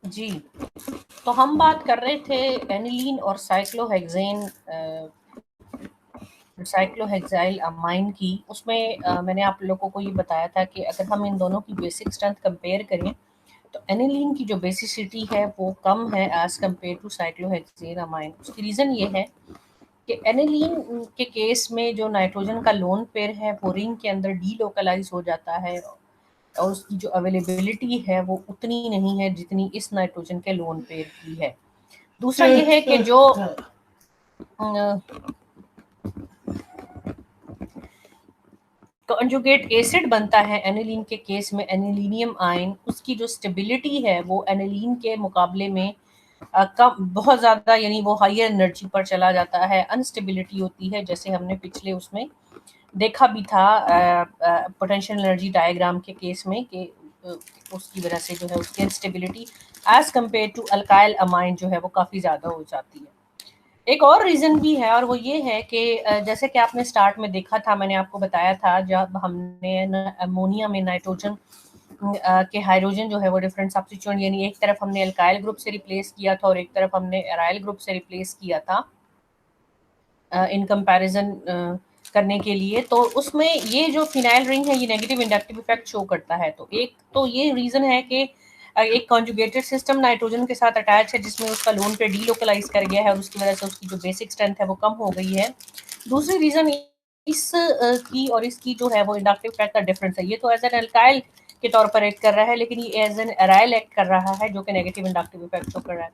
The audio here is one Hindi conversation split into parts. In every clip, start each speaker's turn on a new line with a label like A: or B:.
A: जी, तो हम बात कर रहे थे एनिलीन और साइक्लोहेक्साइल अमाइन की। उसमें मैंने आप लोगों को ये बताया था कि अगर हम इन दोनों की बेसिक स्ट्रेंथ कंपेयर करें तो एनिलीन की जो बेसिसिटी है वो कम है as compare to cyclohexane amine. उसकी रीज़न ये है कि एनिलीन के केस में जो नाइट्रोजन का लोन पेयर है वो रिंग के अंदर डीलोकलाइज हो जाता है और उसकी जो अवेलेबिलिटी है वो उतनी नहीं है जितनी इस नाइट्रोजन के लोन पेयर की है। दूसरा ये है कि जो कॉन्जुगेट एसिड बनता है एनिलीन के केस में, एनिलीनियम आयन, उसकी जो स्टेबिलिटी है वो एनिलीन के मुकाबले में कम, बहुत ज़्यादा, यानी वो हायर एनर्जी पर चला जाता है, अनस्टेबिलिटी होती है, जैसे हमने पिछले उसमें देखा भी था पोटेंशियल एनर्जी डायग्राम के केस में कि उसकी वजह से जो है उसकी unstability as compare to alkyl amine जो है वो काफ़ी ज़्यादा हो जाती है। एक और रीज़न भी है और वो ये है कि जैसे कि आपने स्टार्ट में देखा था, मैंने आपको बताया था जब हमने अमोनिया में नाइट्रोजन के हाइड्रोजन जो है वो डिफरेंट सब्स्टिट्यूएंट, यानी एक तरफ हमने अल्काइल ग्रुप से रिप्लेस किया था और एक तरफ हमने एराइल ग्रुप से रिप्लेस किया था इन कंपैरिजन करने के लिए, तो उसमें ये जो फिनाइल रिंग है ये नेगेटिव इंडक्टिव इफेक्ट शो करता है। तो एक तो ये रीज़न है कि एक कॉन्जुगेटेड सिस्टम नाइट्रोजन के साथ अटैच है जिसमें उसका लोन पे डीलोकलाइज कर गया है और उसकी वजह से उसकी जो बेसिक स्ट्रेंथ है वो कम हो गई है। दूसरी रीज़न इस की और इसकी जो है वो इंडक्टिव इफेक्ट का डिफरेंस है। ये तो एज एन अल्काइल के तौर पर एक्ट कर रहा है, लेकिन ये एज एन एराइल एक्ट कर रहा है जो कि नेगेटिव इंडक्टिव इफेक्ट शो कर रहा है।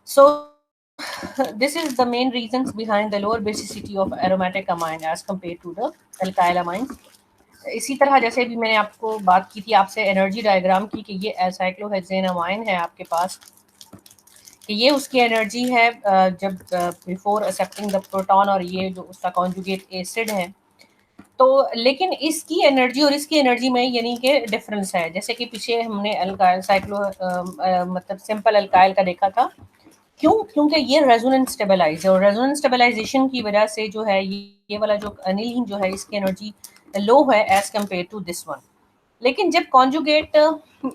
A: सो this is the main reasons behind the lower basicity of aromatic amine as compared to the alkyl amines। इसी तरह जैसे भी मैंने आपको बात की थी आपसे एनर्जी डायग्राम की कि ये साइक्लोहेक्सेन अमाइन है आपके पास, कि ये उसकी एनर्जी है जब बिफोर एक्सेप्टिंग द प्रोटॉन, और ये जो उसका कॉन्जुगेट एसिड है। तो लेकिन इसकी एनर्जी और इसकी एनर्जी में यानी कि डिफरेंस है, जैसे कि पीछे हमने अल्काइल मतलब सिंपल अल्काइल का देखा था। क्यों? क्योंकि ये रेजोनेंस स्टेबलाइज है और रेजोनेंस स्टेबलाइजेशन की वजह से जो है ये वाला जो अनिलीन जो है इसकी एनर्जी लो है as compare to this one. लेकिन जब कॉन्जुगेट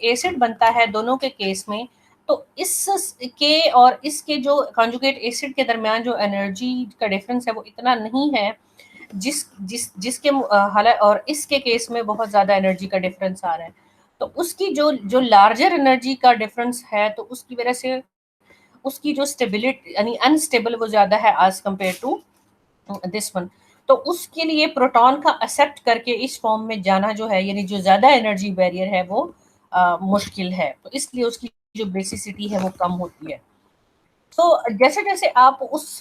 A: एसिड बनता है दोनों के केस में, तो इसके और इसके जो कॉन्जुगेट एसिड के दरमियान जो एनर्जी का डिफरेंस है वो इतना नहीं है जिस जिस जिसके हालात, और इसके केस में बहुत ज़्यादा एनर्जी का डिफरेंस आ रहा है। तो उसकी जो जो लार्जर एनर्जी का डिफरेंस है तो उसकी वजह से उसकी जो स्टेबिलिटी यानी अनस्टेबल वो ज़्यादा है as compare to this one. तो उसके लिए प्रोटॉन का एक्सेप्ट करके इस फॉर्म में जाना जो है, यानी जो ज़्यादा एनर्जी बैरियर है वो मुश्किल है, तो इसलिए उसकी जो बेसिसिटी है वो कम होती है। तो जैसे जैसे आप उस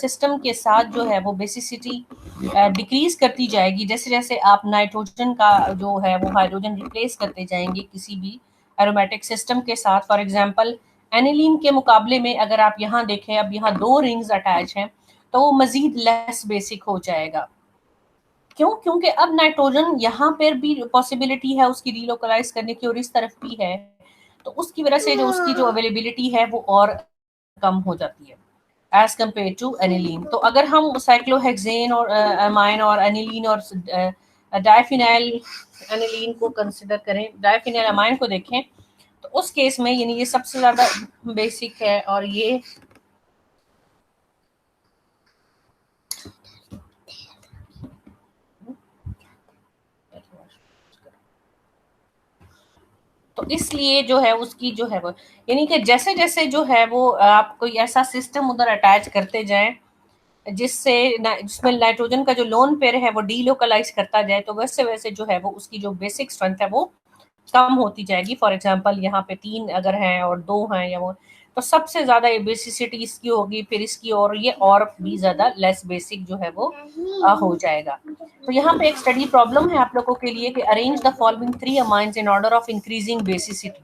A: सिस्टम के साथ जो है वो बेसिसिटी डिक्रीज करती जाएगी, जैसे जैसे आप नाइट्रोजन का जो है वो हाइड्रोजन रिप्लेस करते जाएंगे किसी भी एरोमेटिक सिस्टम के साथ। फॉर एग्जांपल एनिलीन के मुकाबले में अगर आप यहाँ देखें, अब यहाँ दो रिंग्स अटैच हैं तो वो मजीद लेस बेसिक हो जाएगा। क्यों? क्योंकि अब नाइट्रोजन यहाँ पर भी पॉसिबिलिटी है उसकी रिलोकलाइज करने की और इस तरफ भी है, तो उसकी वजह से जो उसकी जो अवेलेबिलिटी है वो और कम हो जाती है एज कम्पेयर टू एनिलीन। तो अगर हम साइक्लोहेक्सेन और अमाइन और एनिलीन और डाइफिनाइल एनिलीन को कंसिडर करें, डाइफिनाइल अमाइन को देखें, तो उस केस में यानी ये सबसे ज़्यादा बेसिक है और ये तो इसलिए जो है उसकी जो है वो, यानी कि जैसे जैसे जो है वो आप कोई ऐसा सिस्टम उधर अटैच करते जाएं जिससे जिसमें नाइट्रोजन का जो लोन पेयर है वो डीलोकलाइज करता जाए, तो वैसे वैसे जो है वो उसकी जो बेसिक स्ट्रेंथ है वो कम होती जाएगी। फॉर एग्जांपल यहाँ पे 3 अगर हैं और 2 हैं या वो, तो सबसे ज़्यादा बेसिसिटी इसकी होगी, फिर इसकी, और ये और भी ज़्यादा लेस बेसिक जो है वो हो जाएगा। तो यहाँ पे एक स्टडी प्रॉब्लम है आप लोगों के लिए कि arrange the following 3 amines in order of increasing basicity.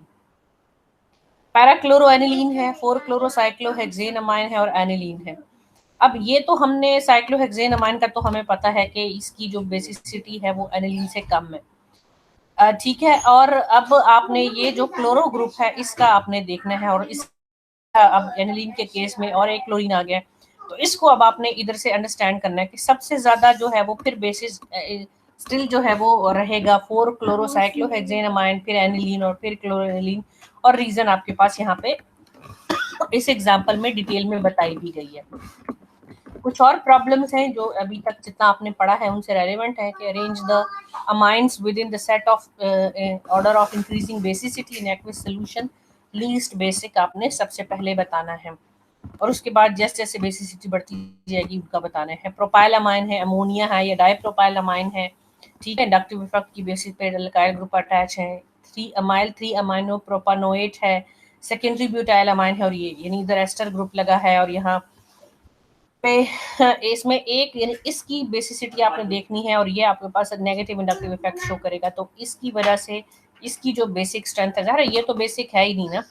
A: Parachloroaniline है, 4 क्लोरोसाइक्लोहेक्सेन अमाइन है और एनिलीन है। अब ये तो हमने साइक्लोहेक्सेन अमाइन का तो हमें पता है कि इसकी जो बेसिसिटी है वो एनिलीन से कम है, ठीक है। और अब आपने ये जो क्लोरो ग्रुप है इसका आपने देखना है, और इस अब एनिलीन के केस में और एक क्लोरीन आ गया, तो इसको अब आपने इधर से अंडरस्टैंड करना है कि सबसे ज्यादा जो है वो फिर बेसिस स्टिल जो है वो रहेगा 4 क्लोरोसाइक्लोहेक्सेन अमाइन, फिर एनिलीन और फिर क्लोरोनिलीन, और रीजन आपके पास यहाँ पे इस एग्जाम्पल में डिटेल में बताई भी गई है। कुछ और प्रॉब्लम्स हैं जो अभी तक जितना आपने पढ़ा है उनसे रेलेवेंट है कि arrange the amines with in the set of order of increasing basicity in aqueous solution, least basic आपने सबसे पहले बताना है, और उसके बाद जैसे जैसे बेसिसिटी बढ़ती जाएगी उनका बताना है। प्रोपाइल अमाइन है, अमोनिया है या डाइप्रोपाइल अमाइन है, ठीक है, इंडक्टिव इफेक्ट की बेसिस पे अल्काइल ग्रुप अटैच है। 3 अमाइनो प्रोपानोएट है, सेकेंडरी ब्यूटाइल अमाइन है, और ये यानी इधर एस्टर ग्रुप लगा है, और यहाँ पे इसमें एक यानी इसकी बेसिसिटी आपने देखनी है, और ये आपके पास नेगेटिव इंडक्टिव इफेक्ट शो करेगा, तो इसकी वजह से इसकी जो बेसिक स्ट्रेंथ है, ज़ाहिर है ये तो बेसिक है ही नहीं ना,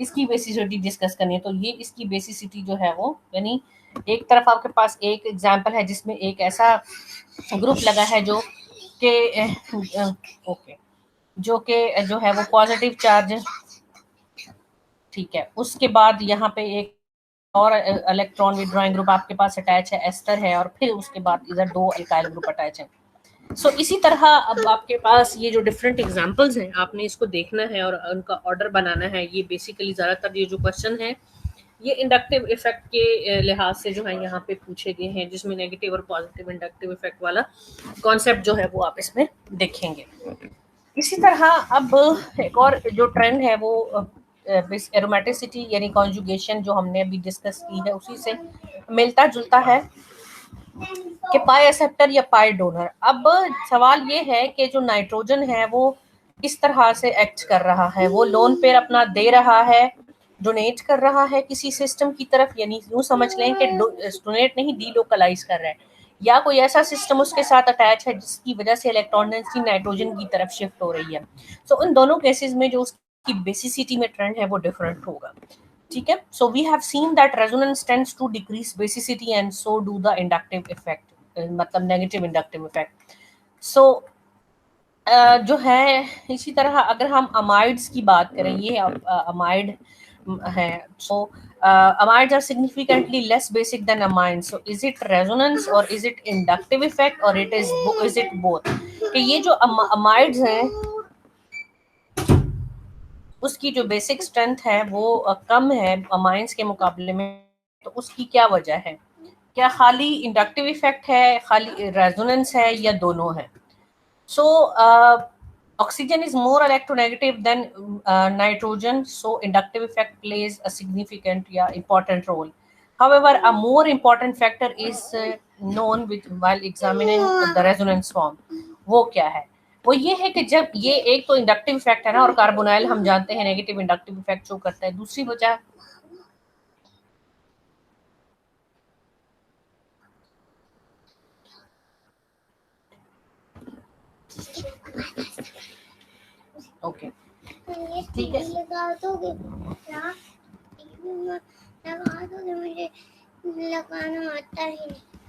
A: इसकी बेसिसिटी डिस्कस करनी है, तो ये इसकी बेसिसिटी जो है वो यानी एक तरफ आपके पास एक एग्जांपल है जिसमें एक ऐसा ग्रुप लगा है जो के ओके जो के जो है वो पॉजिटिव चार्ज, ठीक है, उसके बाद यहाँ पे एक और इलेक्ट्रॉन विड्रॉइंग ग्रुप आपके पास अटैच है, एस्टर है, और फिर उसके बाद इधर 2 अल्काइल ग्रुप अटैच है। सो इसी तरह अब आपके पास ये जो डिफरेंट एग्जांपल्स हैं आपने इसको देखना है और उनका ऑर्डर बनाना है। ये बेसिकली ज़्यादातर ये जो क्वेश्चन है ये इंडक्टिव इफेक्ट के लिहाज से जो है यहाँ पे पूछे गए हैं, जिसमें नेगेटिव और पॉजिटिव इंडक्टिव इफेक्ट वाला कॉन्सेप्ट जो है वो आप इसमें देखेंगे। इसी तरह अब एक और जो ट्रेंड है वो एरोमेटिसिटी यानी कॉन्जुगेशन जो हमने अभी डिस्कस की है उसी से मिलता जुलता है कि पाई एक्सेप्टर या पाई डोनर। अब सवाल ये है कि जो नाइट्रोजन है वो किस तरह से एक्ट कर रहा है, वो लोन पेयर अपना दे रहा है, डोनेट कर रहा है किसी सिस्टम की तरफ, यानी यूं समझ लें कि डोनेट नहीं डीलोकलाइज कर रहा है, या कोई ऐसा सिस्टम उसके साथ अटैच है जिसकी वजह से इलेक्ट्रॉन डेंसिटी नाइट्रोजन की तरफ शिफ्ट हो रही है। सो उन दोनों केसेस में जो उसकी बेसिसिटी में ट्रेंड है वो डिफरेंट होगा, ठीक है। So we have seen that resonance tends to decrease basicity and so do the inductive effect, मतलब नेगेटिव इंडक्टिव इफेक्ट। सो जो है इसी तरह अगर हम अमाइड्स की बात करें, ये अमाइड है, so amides are significantly less basic than amines, so is it resonance or is it inductive effect or is it both, कि ये जो अमाइड्स हैं उसकी जो बेसिक स्ट्रेंथ है वो कम है अमाइंस के मुकाबले में, तो उसकी क्या वजह है? क्या खाली इंडक्टिव इफेक्ट है, खाली रेजोनेंस है, या दोनों है? So oxygen is more electronegative than nitrogen, so inductive effect plays a significant, important role. However, a more important factor is known while examining the resonance form. वो क्या है? वो ये है कि जब ये एक तो इंडक्टिव इफेक्ट है ना, और कार्बोनाइल हम जानते हैं नेगेटिव इंडक्टिव इफेक्ट शो करता है। दूसरी वजह ओके ठीक है,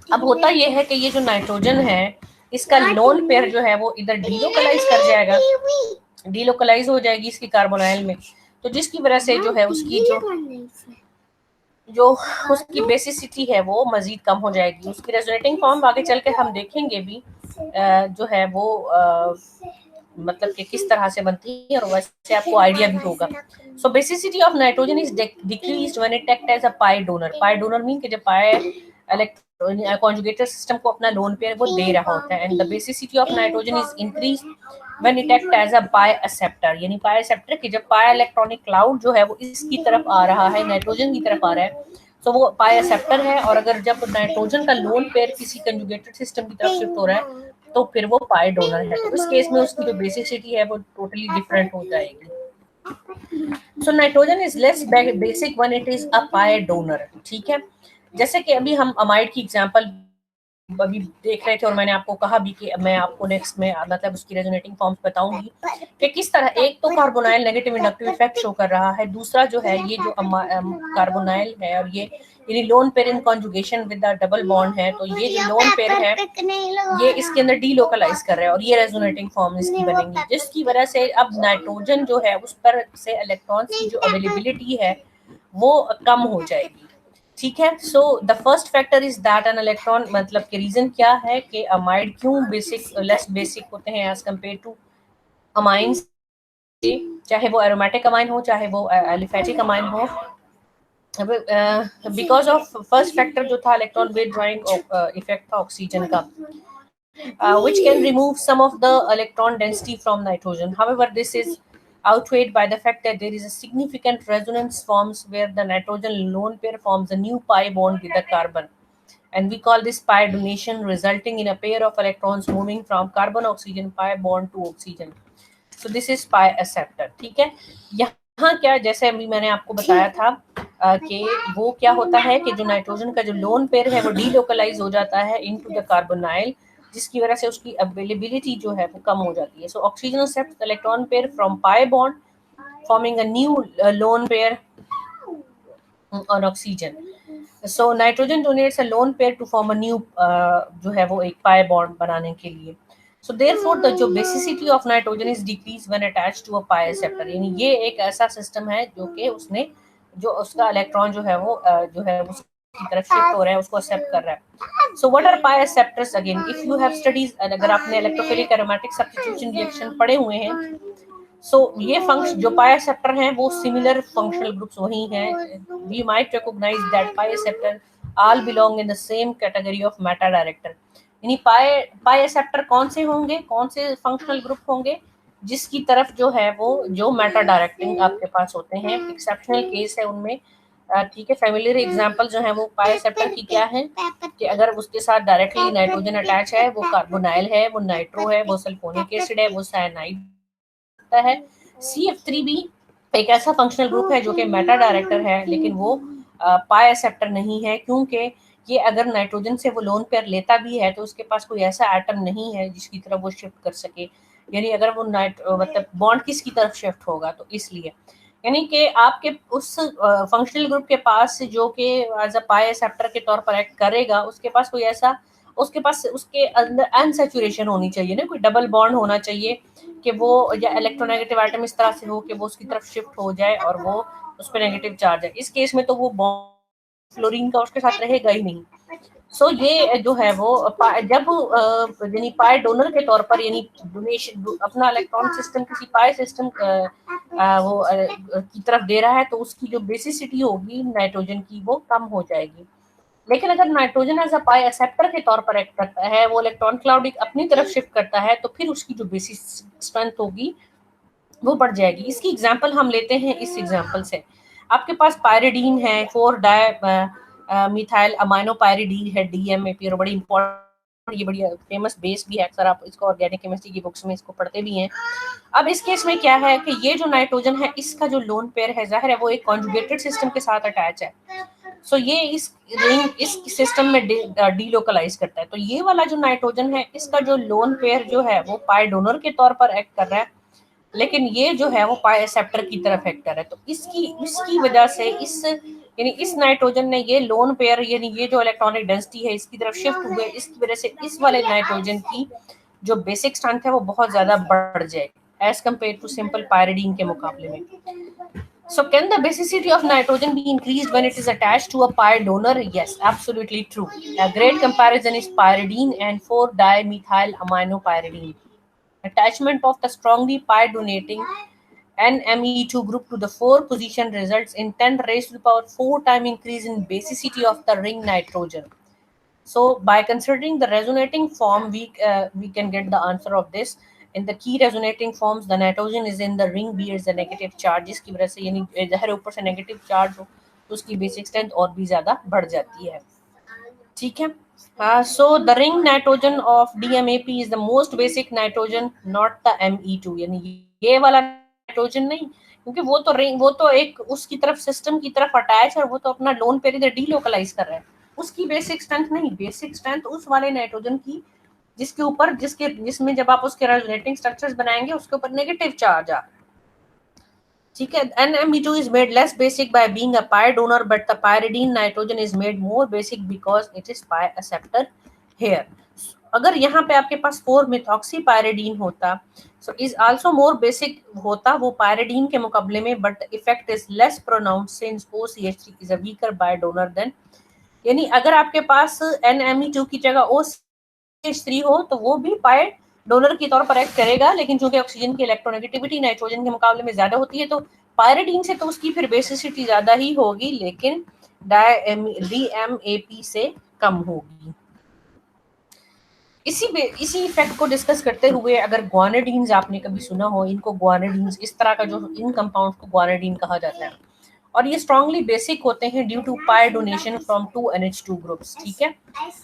A: अब होता ये है कि ये जो नाइट्रोजन है इसका लोन पेयर जो है वो इधर डीलोकलाइज कर जाएगा, डीलोकलाइज हो जाएगी इसकी कार्बोनाइल में, तो जिसकी वजह से जो है उसकी जो उसकी बेसिसिटी है वो मजीद कम हो जाएगी। उसकी रेजोनेटिंग फॉर्म आगे चल के हम देखेंगे भी जो है वो मतलब कि किस तरह से बनती है, और वैसे आपको आइडिया भी होगा। So basicity of nitrogen is decreased when it act as a pi donor. Pi donor mean कि जब पाई कॉन्जुगेटेड सिस्टम को अपना लोन पेयर वो दे रहा होता है, and the basicity of nitrogen is increased when it act as a pi acceptor, यानी पाई एक्सेप्टर कि जब पाई इलेक्ट्रॉनिक क्लाउड जो है वो इसकी तरफ आ रहा है, नाइट्रोजन की तरफ आ रहा है, तो वो पाई एक्सेप्टर है, और अगर जब नाइट्रोजन का लोन पेयर किसी कंजुगेटेड सिस्टम की तरफ शिफ्ट हो रहा है तो फिर वो पाई डोनर है, तो इस केस में उसकी जो बेसिसिटी है वो टोटली डिफरेंट हो जाएगी। So nitrogen is less basic when it is a pi donor, ठीक है। जैसे कि अभी हम अमाइड की एग्जांपल अभी देख रहे थे, और मैंने आपको कहा भी कि मैं आपको नेक्स्ट में मतलब उसकी रेजोनेटिंग फॉर्म्स बताऊंगी कि किस तरह एक तो carbonyl negative inductive effect show कर रहा है, दूसरा जो है ये जो कार्बोनाइल है और ये यानी lone pair in conjugation with the double bond है, तो ये जो लोन पेयर है ये इसके अंदर डीलोकलाइज कर रहा है, और ये रेजोनेटिंग फॉर्म इसकी बनेंगी, जिसकी वजह से अब नाइट्रोजन जो है उस पर से इलेक्ट्रॉन्स की जो अवेलेबिलिटी है वो कम हो जाएगी, ठीक है। So the first factor is that an electron, मतलब कि रीजन क्या है कि अमाइड क्यों बेसिक लेस बेसिक होते हैं एज कंपेयर टू अमाइंस, चाहे वो एरोमेटिक अमाइन हो चाहे वो एलिफेटिक अमाइन हो, बिकॉज ऑफ फर्स्ट फैक्टर जो था इलेक्ट्रॉन विथड्रॉइंग इफेक्ट था ऑक्सीजन का, which can remove some of the electron density from nitrogen. However, this is outweighed by the fact that there is a significant resonance forms where the nitrogen lone pair forms a new pi bond with the carbon, and we call this pi donation, resulting in a pair of electrons moving from carbon oxygen pi bond to oxygen. So this is pi acceptor. ठीक है। यहाँ क्या, जैसे अभी मैंने आपको बताया था कि वो क्या होता है कि जो नाइट्रोजन का जो लोन पेयर है वो डीलोकलाइज हो जाता है इनटू द कार्बोनाइल, जिसकी वजह से उसकी अवेलेबिलिटी जो है वो कम हो जाती है। So oxygen accept electron pair from pi bond forming a new lone pair on oxygen. So nitrogen donates a lone pair to form a new, जो है वो एक पाई बॉन्ड बनाने के लिए। सो देयरफॉर द जो basicity of nitrogen is decrease when attached to a pi acceptor, यानी ये एक ऐसा सिस्टम है जो कि उसने जो उसका इलेक्ट्रॉन जो है वो जो है उसकी तरफ शिफ्ट हो रहा है, उसको एक्सेप्ट कर रहा है। So what are pi acceptors? Again if you have studies, अगर आपने इलेक्ट्रोफिलिक एरोमेटिक सब्स्टिट्यूशन रिएक्शन पढ़े हुए हैं, सो ये फंक्शन जो पाई एक्सेप्टर हैं वो सिमिलर फंक्शनल ग्रुप्स वही हैं। We might recognise that pi acceptor all belong in the same category of meta director. यानी पाई एक्सेप्टर कौन से होंगे, कौन से फंक्शनल ग्रुप होंगे, जिसकी तरफ जो है वो जो मेटा डायरेक्टिंग आपके पास होते हैं। एक्सेप्शनल केस है उनमें, ठीक है। फैमिलियर एग्जांपल जो है वो पाई एक्सेप्टर की क्या है कि अगर उसके साथ डायरेक्टली नाइट्रोजन अटैच है, वो कार्बोनाइल है, वो नाइट्रो है, वो सल्फोनिक एसिड है, वो साइनाइड है। CF3B एक ऐसा फंक्शनल ग्रुप है जो कि मेटा डायरेक्टर है, लेकिन वो पाई एक्सेप्टर नहीं है, क्योंकि ये अगर नाइट्रोजन से वो लोन पेयर लेता भी है तो उसके पास कोई ऐसा एटम नहीं है जिसकी तरफ वो शिफ्ट कर सके। यानी अगर वो मतलब बॉन्ड किसकी तरफ शिफ्ट होगा, तो इसलिए यानी कि आपके उस फंक्शनल ग्रुप के पास जो कि एज अ पाई एक्सेप्टर के तौर पर एक्ट करेगा, उसके पास कोई ऐसा, उसके पास उसके अंदर अनसैचुरेशन होनी चाहिए ना, कोई डबल बॉन्ड होना चाहिए कि वो, या इलेक्ट्रोनेगेटिव आइटम इस तरह से हो कि वो उसकी तरफ शिफ्ट हो जाए और वो उस पर नेगेटिव चार्ज है। इस केस में तो वो बॉन्ड फ्लोरीन का उसके साथ रहेगा ही नहीं। सो ये जो है वो जब यानी पाई डोनर के तौर पर, यानी डोनेशन अपना इलेक्ट्रॉन सिस्टम किसी पाई सिस्टम वो की तरफ दे रहा है, तो उसकी जो बेसिसिटी होगी नाइट्रोजन की वो कम हो जाएगी। लेकिन अगर nitrogen as a pi acceptor के तौर पर एक्ट करता है, वो इलेक्ट्रॉन क्लाउड अपनी तरफ शिफ्ट करता है, तो फिर उसकी जो बेसिस स्ट्रेंथ होगी वो बढ़ जाएगी। इसकी एग्जांपल हम लेते हैं इस एग्जांपल से। आपके पास पायरिडीन है, 4 डाई मिथाइल अमाइनो पायरिडीन है, DMAP, और बड़ी इंपॉर्टेंट, ये बड़ी फेमस बेस भी है, अक्सर आप इसको ऑर्गेनिक केमिस्ट्री की बुक्स में इसको पढ़ते भी हैं। अब इस केस में क्या है कि ये जो नाइट्रोजन है इसका जो लोन पेयर है, जाहिर है वो एक कॉन्जुगेटेड सिस्टम के साथ अटैच है। सो ये इस रिंग इस सिस्टम में डीलोकलाइज करता है। तो ये वाला जो नाइट्रोजन है इसका जो लोन पेयर जो है वो पाई डोनर के तौर पर एक्ट कर रहा है, लेकिन ये जो है वो पाई एक्सेप्टर की तरफ एक्ट कर रहा है। तो इसकी वजह से यानी इस नाइट्रोजन ने ये लोन पेयर, यानी ये जो इलेक्ट्रॉनिक डेंसिटी है इसकी तरफ शिफ्ट हुए, इसकी वजह से इस वाले नाइट्रोजन की जो बेसिक स्ट्रेंथ है वो बहुत ज्यादा बढ़ जाएगी as compare to simple pyridine के मुकाबले में। So can the basicity of nitrogen be increased when it is attached to a pi donor? Yes, absolutely true. A great comparison is pyridine and 4-dimethyl aminopyridine. Attachment of the strongly pi donating NME2 group to the 4 position results in 10 raised to the power 4 time increase in basicity of the ring nitrogen. So by considering the resonating form, we can get the answer of this. In the key resonating forms, the nitrogen is in the ring bears the negative charge, जिसकी वजह से यानी जहर ऊपर से नेगेटिव चार्ज हो तो उसकी बेसिक स्ट्रेंथ और भी ज्यादा बढ़ जाती है। ठीक है। So the ring nitrogen of DMAP is the most basic nitrogen, not the Me2, यानी ये वाला नाइट्रोजन नहीं, क्योंकि वो तो रिंग, वो तो एक उसकी तरफ सिस्टम की तरफ अटैच है और वो तो अपना लोन पेयर इधर डीलोकलाइज कर रहा है। उसकी बेसिक स्ट्रेंथ नहीं, बेसिक स्ट्रेंथ उस वाले नाइट्रोजन की जिसके ऊपर जिसमें जब आप उसके रेजोनेटिंग स्ट्रक्चर्स बनाएंगे उसके ऊपर नेगेटिव चार्ज आ। ठीक है। NME2 is made less basic by being a pi donor, but the pyridine nitrogen is made more basic because it is pi acceptor here. अगर यहाँ पे आपके पास 4 मिथॉक्सी पायरिडीन होता, so is also more basic होता वो पायरिडीन के मुकाबले में, but effect is less pronounced since OCH3 is a weaker pi donor than, यानी अगर आपके पास NME2 की जगह OCH3 हो तो वो भी पाय डोनर के तौर पर एक्ट करेगा, लेकिन चूंकि ऑक्सीजन की इलेक्ट्रोनेगेटिविटी नाइट्रोजन के मुकाबले में ज्यादा होती है तो पायरिडीन से तो उसकी फिर बेसिसिटी ज्यादा ही होगी, लेकिन DMAP से कम होगी। इसी इफेक्ट को डिस्कस करते हुए, अगर ग्वानिडीन्स आपने कभी सुना हो, इनको ग्वानिडीन्स, इस तरह का जो इन कंपाउंड को ग्वानिडीन कहा जाता है, और ये स्ट्रांगली बेसिक होते हैं due to pi donation from 2 NH2 groups. ठीक है,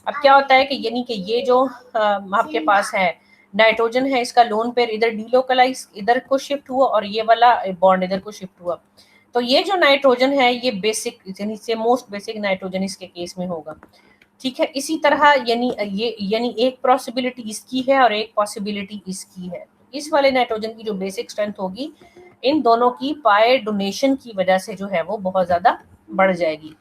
A: अब क्या होता है कि यानी कि ये जो आपके पास है नाइट्रोजन है, इसका लोन पेयर इधर डीलोकलाइज इधर को शिफ्ट हुआ और ये वाला बॉन्ड इधर को शिफ्ट हुआ, तो ये जो नाइट्रोजन है ये बेसिक यानी से मोस्ट बेसिक नाइट्रोजन इसके केस में होगा। ठीक है, इसी तरह यानी एक पॉसिबिलिटी इसकी है और एक पॉसिबिलिटी इसकी है। इस वाले नाइट्रोजन की जो बेसिक स्ट्रेंथ होगी इन दोनों की पाई डोनेशन की वजह से जो है वो बहुत ज्यादा बढ़ जाएगी।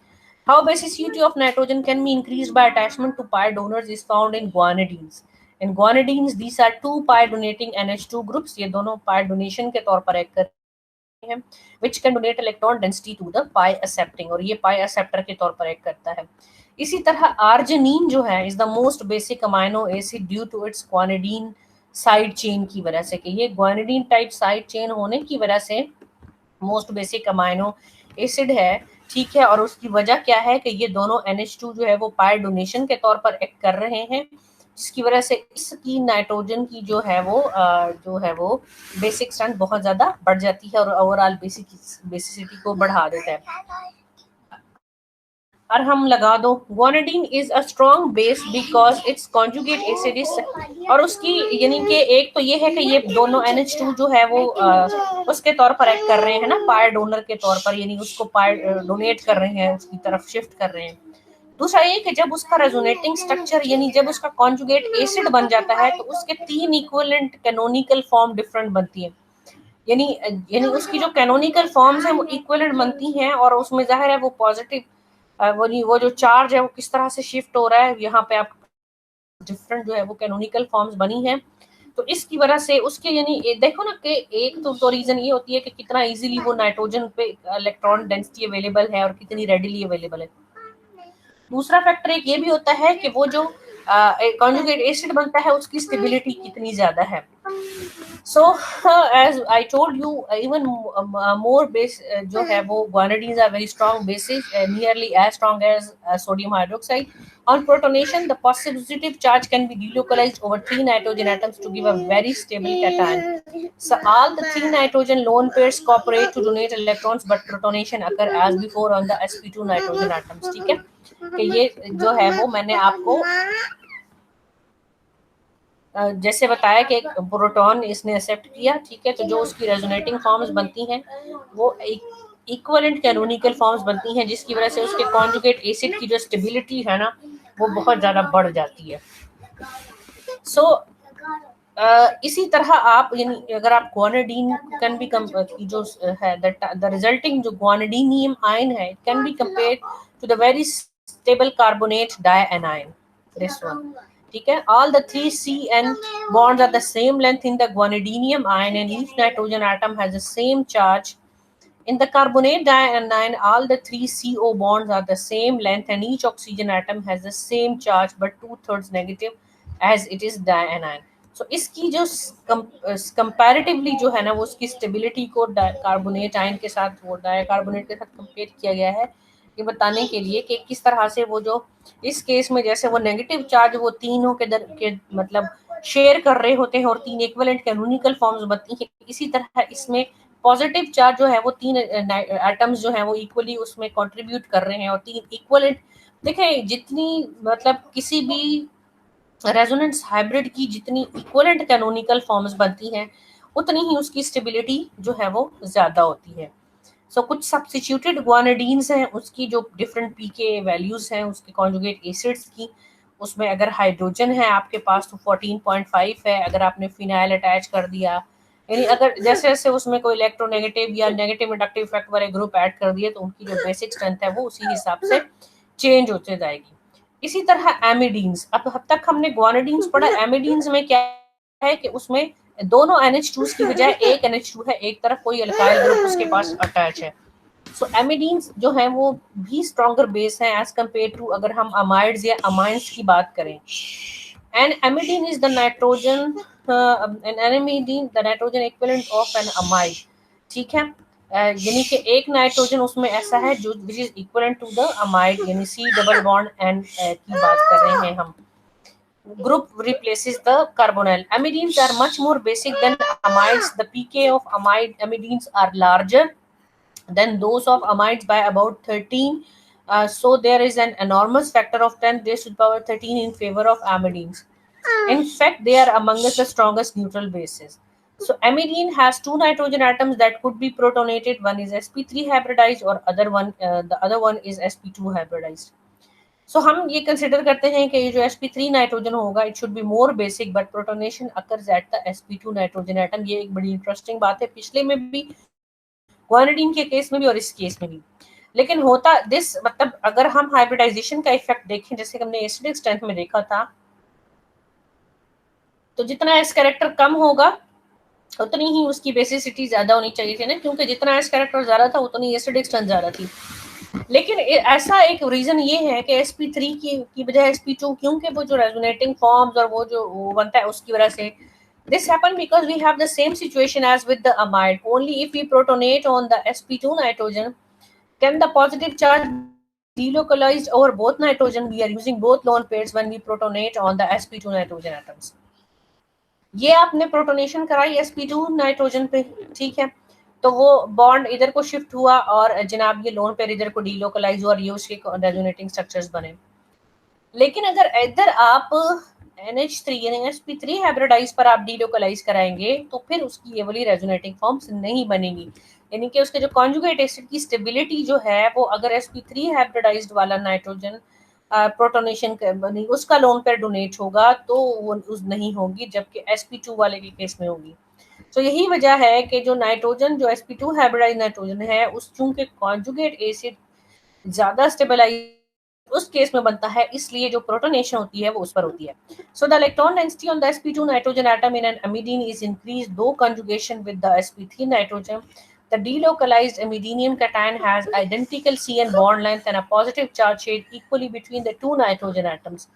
A: How basicity of nitrogen can be increased by attachment to pi donors is found in guanidines. In guanidines these are 2 pi donating NH2 groups, ये दोनों पाई डोनेशन के तौर पर एक कर हैं, which can donate electron density to the pi accepting, और ये pi acceptor के तौर पर एक्ट करता है। इसी तरह आर्जिनिन जो है is the most basic amino acid due to its guanidine side chain की वजह से, कि ये ग्वानिडीन टाइप साइड चेन होने की वजह से मोस्ट बेसिक अमाइनो एसिड है। ठीक है, और उसकी वजह क्या है कि ये दोनों NH2 जो है वो पाई डोनेशन के तौर पर एक्ट कर रहे हैं, जिसकी वजह से इसकी नाइट्रोजन की जो है वो बेसिक स्ट्रेंथ बहुत ज्यादा बढ़ जाती है और ओवरऑल बेसिसिटी को बढ़ा देता है। और हम लगा दो guanidine is a strong base because its conjugate acid is, और उसकी यानी कि एक तो ये है कि ये दोनों NH2 जो है वो उसके तौर पर एक्ट कर रहे हैं ना, पाई डोनर के तौर पर, यानी उसको पाई डोनेट कर रहे हैं, उसकी तरफ शिफ्ट कर रहे हैं। दूसरा ये कि जब उसका रेजोनेटिंग स्ट्रक्चर यानी जब उसका कॉन्जुगेट एसिड बन जाता है तो उसके 3 इक्विवेलेंट कैनोनिकल फॉर्म डिफरेंट बनती है, यानी यानी उसकी जो कैनोनिकल फॉर्म्स हैं वो इक्विवेलेंट बनती हैं, और उसमें जाहिर है वो पॉजिटिव वो जो चार्ज है वो किस तरह से शिफ्ट हो रहा है, यहाँ पे आप डिफरेंट जो है वो कैनोनिकल फॉर्म्स बनी है। तो इसकी वजह से उसके यानी देखो ना कि एक तो रीजन ये होती है कि कितना इजीली वो नाइट्रोजन पे इलेक्ट्रॉन डेंसिटी अवेलेबल है और कितनी रेडिली अवेलेबल है। दूसरा फैक्टर एक ये भी होता है कि वो जो कॉन्जुगेट एसिड बनता है उसकी स्टेबिलिटी कितनी ज्यादा है। So as I told you, even more base जो है वो guanidines are very strong bases, nearly as strong as sodium hydroxide. On protonation, the positive charge can be delocalized over 3 nitrogen atoms to give a very stable cation. So all the 3 nitrogen lone pairs cooperate to donate electrons, but protonation occur as before on the sp2 nitrogen atoms. ठीक है, कि ये जो है वो मैंने आपको जैसे बताया कि एक प्रोटॉन इसने एक्सेप्ट किया। ठीक है, तो जो उसकी रेजोनेटिंग फॉर्म्स बनती हैं वो इक्विवेलेंट कैनोनिकल फॉर्म्स बनती हैं, जिसकी वजह से उसके कॉन्जुगेट एसिड की जो स्टेबिलिटी है ना वो बहुत ज्यादा बढ़ जाती है। सो इसी तरह आप यानी अगर आप ग्वानिडीन कैन बी की जो है द रिजल्टिंग जो ग्वानिडीनियम आयन है can be compared to the very stable carbonate dianion, this one. ठीक है, all the 3 CN bonds are the same length in the guanidinium ion and each nitrogen atom has the same charge. In the carbonate dianion, all the 3 CO bonds are the same length and each oxygen atom has the same charge but 2/3 negative as it is dianion. So इसकी जो कंपैरेटिवली जो है ना वो उसकी स्टेबिलिटी को कार्बोनेट आयन के साथ वो डाइकार्बोनेट के साथ कंपेयर किया गया है, ये बताने के लिए कि किस तरह से वो जो इस केस में जैसे वो नेगेटिव चार्ज वो तीनों के मतलब शेयर कर रहे होते हैं और 3 इक्विवेलेंट कैनोनिकल फॉर्म्स बनती हैं, इसी तरह इसमें पॉजिटिव चार्ज जो है वो 3 एटम्स जो है वो इक्वली उसमें कंट्रीब्यूट कर रहे हैं और 3 इक्विवेलेंट। देखें जितनी मतलब किसी भी रेजोनेंस हाइब्रिड की जितनी इक्विवेलेंट कैनोनिकल फॉर्म्स बनती हैं उतनी ही उसकी स्टेबिलिटी जो है वो ज्यादा होती है। सो कुछ सब्स्टिट्यूटेड ग्वानिडीन्स हैं उसकी जो डिफरेंट पीके वैल्यूज हैं उसके कॉन्जुगेट एसिड्स की, उसमें अगर हाइड्रोजन है आपके पास तो 14.5 है, अगर आपने फिनाइल अटैच कर दिया यानी अगर जैसे जैसे उसमें कोई इलेक्ट्रोनेगेटिव या नेगेटिव इंडक्टिव इफेक्ट वाले ग्रुप ऐड कर दिए तो उनकी जो बेसिक स्ट्रेंथ है वो उसी हिसाब से चेंज होते जाएगी। इसी तरह एमिडीन्स, अब तक हमने ग्वानिडीन्स पढ़ा। एमिडीन्स में क्या है कि उसमें दोनों NH2 की बजाय एक NH2 है, एक तरफ कोई अल्काइल ग्रुप उसके पास अटैच है। सो एमिडीन्स जो है वो भी स्ट्रॉन्गर बेस है एज कंपेयर टू अगर हम अमाइड्स या अमाइंस की बात करें। And amidine is the nitrogen, an amidine the nitrogen equivalent of an amide, ठीक है। यानी कि एक नाइट्रोजन उसमें ऐसा है जो which is equivalent to the amide, यानी C डबल बॉन्ड एंड की बात कर रहे हैं हम। Group replaces the carbonyl. Amidines are much more basic than amides. The pK of amidines are larger than those of amides by about 13. So there is an enormous factor of 10 raised to the power 13 in favor of amidines. In fact, they are amongst the strongest neutral bases. So amidine has two nitrogen atoms that could be protonated. One is sp3 hybridized, or the other one is sp2 hybridized. सो हम ये कंसिडर करते हैं कि ये जो sp3 नाइट्रोजन होगा it should be more basic, but protonation occurs at the sp2 nitrogen atom. ये एक बड़ी इंटरेस्टिंग बात है, पिछले में भी ग्वानिडीन के केस में भी और इस केस में भी। लेकिन होता दिस मतलब अगर हम हाइब्रिडाइजेशन का इफेक्ट देखें, जैसे हमने एसिडिक स्ट्रेंथ में देखा था, तो जितना एस कैरेक्टर कम होगा उतनी ही उसकी बेसिसिटी ज्यादा होनी चाहिए थी ना, क्योंकि जितना एस कैरेक्टर ज्यादा था उतनी एसिडिक स्ट्रेंथ ज्यादा थी। लेकिन ऐसा एक रीजन ये है कि sp3 की बजाय sp2, क्योंकि वो जो रेजोनेटिंग फॉर्म्स और वो जो वो बनता है उसकी वजह से this happen because we have the same situation as with the amide. Only if we protonate on the sp2 nitrogen can the positive charge delocalized over both nitrogen. We are using both lone pairs when we protonate on the sp2 nitrogen atoms. ये आपने प्रोटोनेशन कराई sp2 नाइट्रोजन पे, ठीक है, तो वो बॉन्ड इधर को शिफ्ट हुआ और जनाब ये लोन पेयर इधर को डीलोकलाइज हुआ और ये उसके रेजोनेटिंग स्ट्रक्चर्स बने। लेकिन अगर इधर आप NH3 यानी sp3 हाइब्रिडाइज पर आप डीलोकलाइज कराएंगे तो फिर उसकी ये वाली रेजोनेटिंग फॉर्म्स नहीं बनेगी, यानी कि उसके जो कॉन्जुगेट एसिड की स्टेबिलिटी जो है वो अगर sp3 हाइब्रिडाइज्ड वाला नाइट्रोजन प्रोटोनेशन उसका लोन पेयर डोनेट होगा तो वो उस नहीं होगी, जबकि sp2 वाले के केस में होगी। तो यही वजह है कि जो नाइट्रोजन जो sp2 हाइब्रिडाइज नाइट्रोजन है उस चूंकि कॉन्जुगेट एसिड ज्यादा स्टेबलाइज उस केस में बनता है, इसलिए जो प्रोटोनेशन होती है वो उस पर होती है। So the electron density on the sp2 nitrogen atom in an amidine is increased though conjugation with the sp3 nitrogen. The delocalized imidinium cation has identical CN bond length and a positive charge shade equally between the two nitrogen atoms.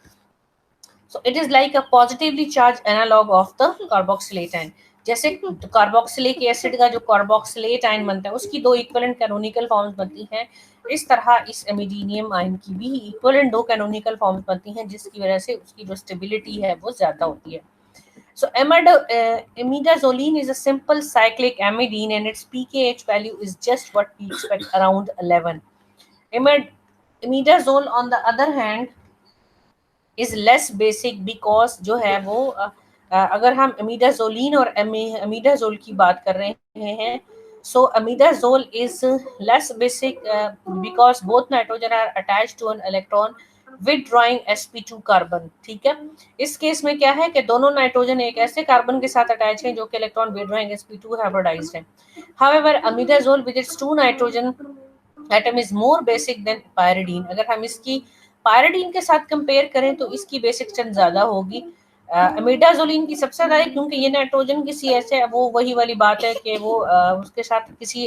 A: So it is like a positively charged analog of the carboxylate ion. जैसे कार्बोक्सिलिक एसिड का जो कार्बोक्सिलेट आयन बनता है उसकी दो इक्विवेलेंट कैनोनिकल फॉर्म्स बनती हैं, इस तरह इस एमिडीनियम आयन की भी इक्विवेलेंट दो कैनोनिकल फॉर्म्स बनती हैं, जिसकी वजह से उसकी जो स्टेबिलिटी है वो ज्यादा होती है। So imidazolene is a simple cyclic amidine and its pKh value is just what we expect, around 11. Imidazole on the other hand is less basic because जो है वो अगर हम imidazolene और imidazole की बात कर रहे हैं, so imidazole is less basic because both nitrogen are attached to an electron withdrawing sp2 carbon, ठीक है। इस केस में क्या है कि दोनों नाइट्रोजन एक ऐसे कार्बन के साथ अटैच है जो कि इलेक्ट्रॉन withdrawing sp2 हाइब्रिडाइज्ड है। However, imidazole with its two nitrogen atom is more basic than pyridine. अगर हम इसकी पायरिडीन के साथ कंपेयर करें तो इसकी बेसिक स्ट्रेंथ ज्यादा होगी अमीडाजोलिन की सबसे ज्यादा, क्योंकि ये नाइट्रोजन की CH है। वो वही वाली बात है कि वो उसके साथ किसी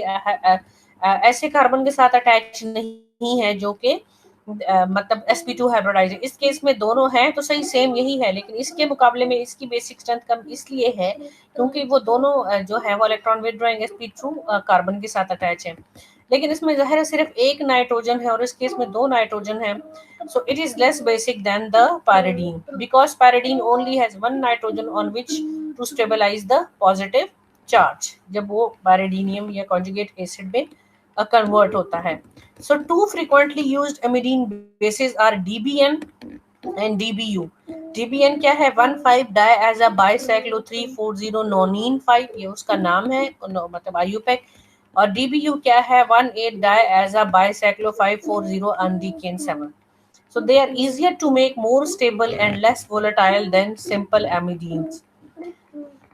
A: ऐसे कार्बन के साथ अटैच नहीं है जो कि मतलब sp2 हाइब्रिडाइज है। इस केस में दोनों हैं तो सही सेम यही है, लेकिन इसके मुकाबले में इसकी बेसिक स्ट्रेंथ कम इसलिए है क्योंकि वो दोनों जो है वो इलेक्ट्रॉन विदड्रॉइंग sp2 कार्बन के साथ अटैच है। लेकिन इसमें ज़ाहिर है सिर्फ एक नाइट्रोजन है और इस केस में दो नाइट्रोजन है, so it is less basic than the pyridine because pyridine only has one nitrogen on which to stabilize the positive charge जब वो pyridinium या conjugate acid में convert होता है। So two frequently used amidine bases are DBN and DBU. DBN क्या है 1,5 diaza bicyclo 3,4,0 nonene 5, ये उसका नाम है मतलब IUPAC, और DBU क्या है 1,8 diaza bicyclo 5,4,0 undecane 7. So they are easier to make, more stable and less volatile than simple amidines.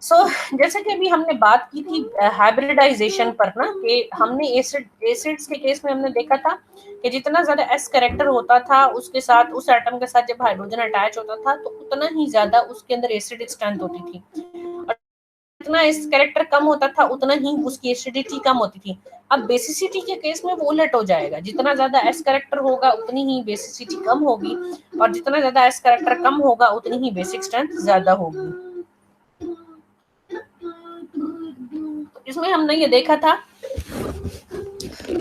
A: सो जैसे कि अभी हमने बात की थी हाइब्रिडाइजेशन पर ना, कि हमने एसिड्स के केस में हमने देखा था कि जितना ज्यादा एस कैरेक्टर होता था उसके साथ, उस एटम के साथ जब हाइड्रोजन अटैच होता था तो उतना ही ज्यादा उसके अंदर एसिडिक स्ट्रेंथ होती थी, और जितना इस कैरेक्टर कम होता था उतना ही उसकी एसिडिटी कम होती थी। अब बेसिसिटी के केस में वो उलट हो जाएगा, जितना ज्यादा एस कैरेक्टर होगा उतनी ही बेसिसिटी कम होगी, और जितना ज्यादा एस कैरेक्टर कम होगा उतनी ही बेसिक स्ट्रेंथ ज्यादा होगी। इसमें हमने ये देखा था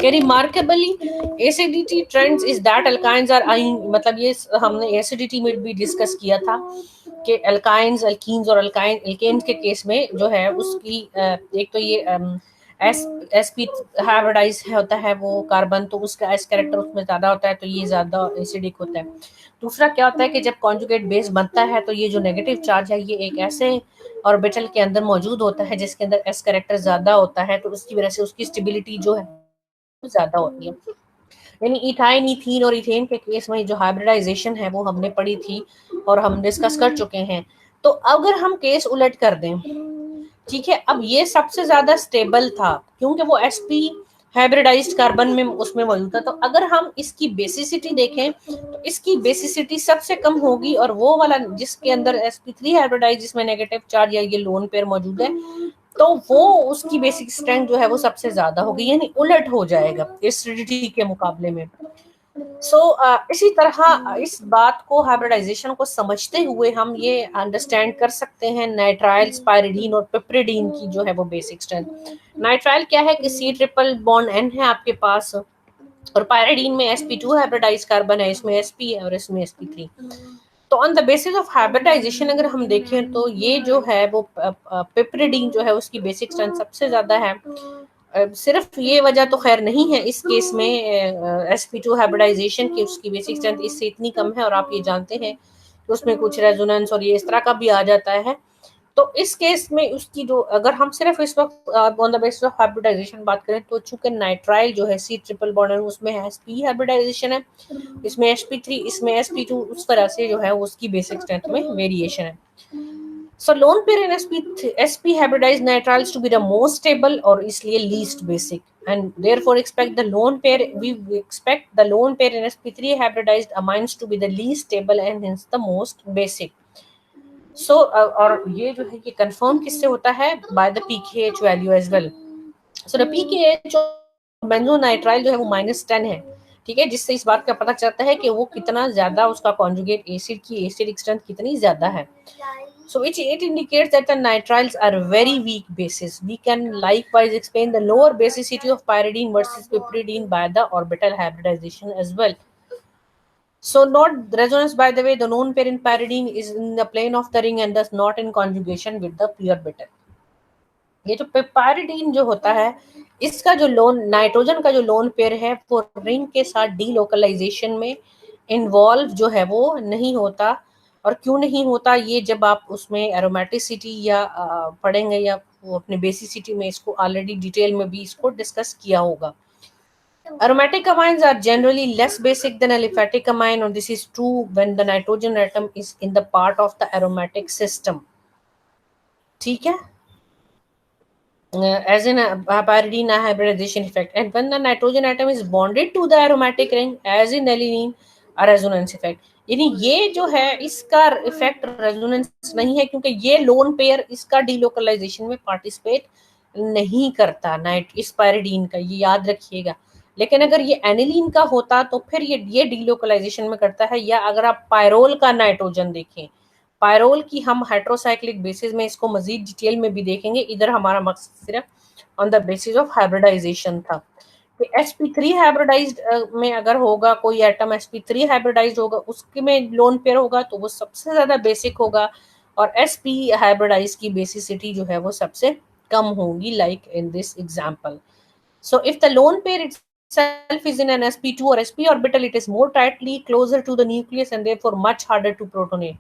A: कि remarkably acidity trends is that alkynes are मतलब ये हमने एसिडिटी में भी डिस्कस किया था कि अल्काइंस, अल्कीन्स और अल्केन्स के केस में जो है उसकी एक तो ये sp हाइब्रिडाइज होता है वो कार्बन, तो उसका एस कैरेक्टर उसमें ज्यादा होता है तो ये ज्यादा एसिडिक होता है। दूसरा क्या होता है कि जब कॉन्जुगेट बेस बनता है तो ये जो नेगेटिव चार्ज है ये एक ऐसे ऑर्बिटल के अंदर मौजूद होता है जिसके अंदर एस कैरेक्टर ज्यादा होता है, तो उसकी वजह से उसकी स्टेबिलिटी जो है ज्यादा होती है। यानी इथाइन, इथीन और इथेन के केस में जो हाइब्रिडाइजेशन है वो हमने पढ़ी थी और हम डिस्कस कर चुके हैं। तो अगर हम केस उलट कर दें, ठीक है, अब ये सबसे ज्यादा स्टेबल था क्योंकि वो sp हाइब्रिडाइज्ड कार्बन में उसमें मौजूद था, तो अगर हम इसकी बेसिसिटी देखें तो इसकी बेसिसिटी सबसे कम होगी, और वो वाला जिसके अंदर sp3 हाइब्रिडाइज जिसमें नेगेटिव चार्ज या ये लोन पेयर मौजूद है, तो वो उसकी बेसिक स्ट्रेंथ जो है वो सबसे ज्यादा होगी, यानी उलट हो जाएगा एसिडिटी के मुकाबले में। इसी तरह इस बात को, हाइब्रिडाइजेशन को समझते हुए हम ये अंडरस्टैंड कर सकते हैं नाइट्राइल, पायरिडीन और पिपरिडीन की जो है वो बेसिक स्ट्रेंथ। नाइट्राइल क्या है कि C ट्रिपल बॉन्ड N है आपके पास, और पायरिडीन में sp2 हाइब्रिडाइज कार्बन है, इसमें sp है और इसमें sp3। तो on the basis of hybridization अगर हम देखें तो ये जो है वो पिपरिडीन जो है उसकी बेसिक स्ट्रेंथ सबसे ज्यादा है। सिर्फ ये वजह तो खैर नहीं है इस केस में sp2 हाइब्रिडाइजेशन की, उसकी बेसिक स्ट्रेंथ इससे इतनी कम है, और आप ये जानते हैं कि उसमें कुछ रेजोनेंस और ये इस तरह का भी आ जाता है। तो इस केस में उसकी जो, अगर हम सिर्फ इस वक्त on the basis of hybridization बात करें तो चूंकि नाइट्राइल जो है C ट्रिपल बॉन्ड उसमें sp हाइब्रिडाइजेशन है, इसमें sp3, इसमें sp2, उस तरह से जो है उसकी बेसिक स्ट्रेंथ में वेरिएशन है। So lone pair in sp hybridized nitriles to be the most stable और इसलिए least basic, and therefore expect the lone pair, we expect the lone pair in sp3 hybridized amines to be the least stable and hence the most basic. So और ये जो है ये कंफर्म किससे होता है, by the pKh value as well. So the pKh बेंजोनाइट्राइल जो है वो -10 है, ठीक है, जिससे इस बात का पता चलता है कि वो कितना ज्यादा उसका कॉन्जुगेट एसिड की एसिडिक स्ट्रेंथ कितनी ज्यादा है। So which it indicates that the nitriles are very weak bases. We can likewise explain the lower basicity of pyridine versus piperidine by the orbital hybridization as well. So not resonance, by the way, the known pair in pyridine is in the plane of the ring and thus not in conjugation with the p orbital. ये जो पायरिडीन जो होता है इसका जो लोन नाइट्रोजन का जो लोन पेयर है वो रिंग के साथ डीलोकलाइजेशन में इन्वॉल्व जो है वो नहीं होता। और क्यों नहीं होता, ये जब आप उसमें एरोमेटिसिटी या पढ़ेंगे या वो अपने बेसिसिटी में इसको ऑलरेडी डिटेल में भी इसको डिस्कस किया होगा। Aromatic amines are generally less basic than aliphatic amine, and this is true when the nitrogen atom is in the part of the aromatic system. ठीक है, as in a pyridine hybridization effect, and when the nitrogen atom is bonded to the aromatic ring as in alanine, a resonance effect. यानी ये जो है इसका इफेक्ट रेजोनेंस नहीं है क्योंकि ये लोन पेयर इसका डीलोकलाइजेशन में पार्टिसिपेट नहीं करता, नाइट इस पायरिडीन का, ये याद रखिएगा। लेकिन अगर ये एनिलीन का होता तो फिर ये डीलोकलाइजेशन में करता है। या अगर आप पायरोल का नाइट्रोजन देखें, पायरोल की हम हाइड्रोसाइक्लिक बेसिस में इसको मजीद डिटेल में भी देखेंगे, इधर हमारा मकसद सिर्फ on the basis of hybridization था कि sp3 हाइब्रिडाइज्ड में अगर होगा कोई एटम sp3 हाइब्रिडाइज्ड होगा उसके में लोन पेयर होगा तो वो सबसे ज्यादा बेसिक होगा, और sp हाइब्रिडाइज की बेसिसिटी जो है वो सबसे कम होगी, like in this example. So if the lone pair itself is in an sp2 or sp orbital, it is more tightly closer to the nucleus and therefore much harder to protonate.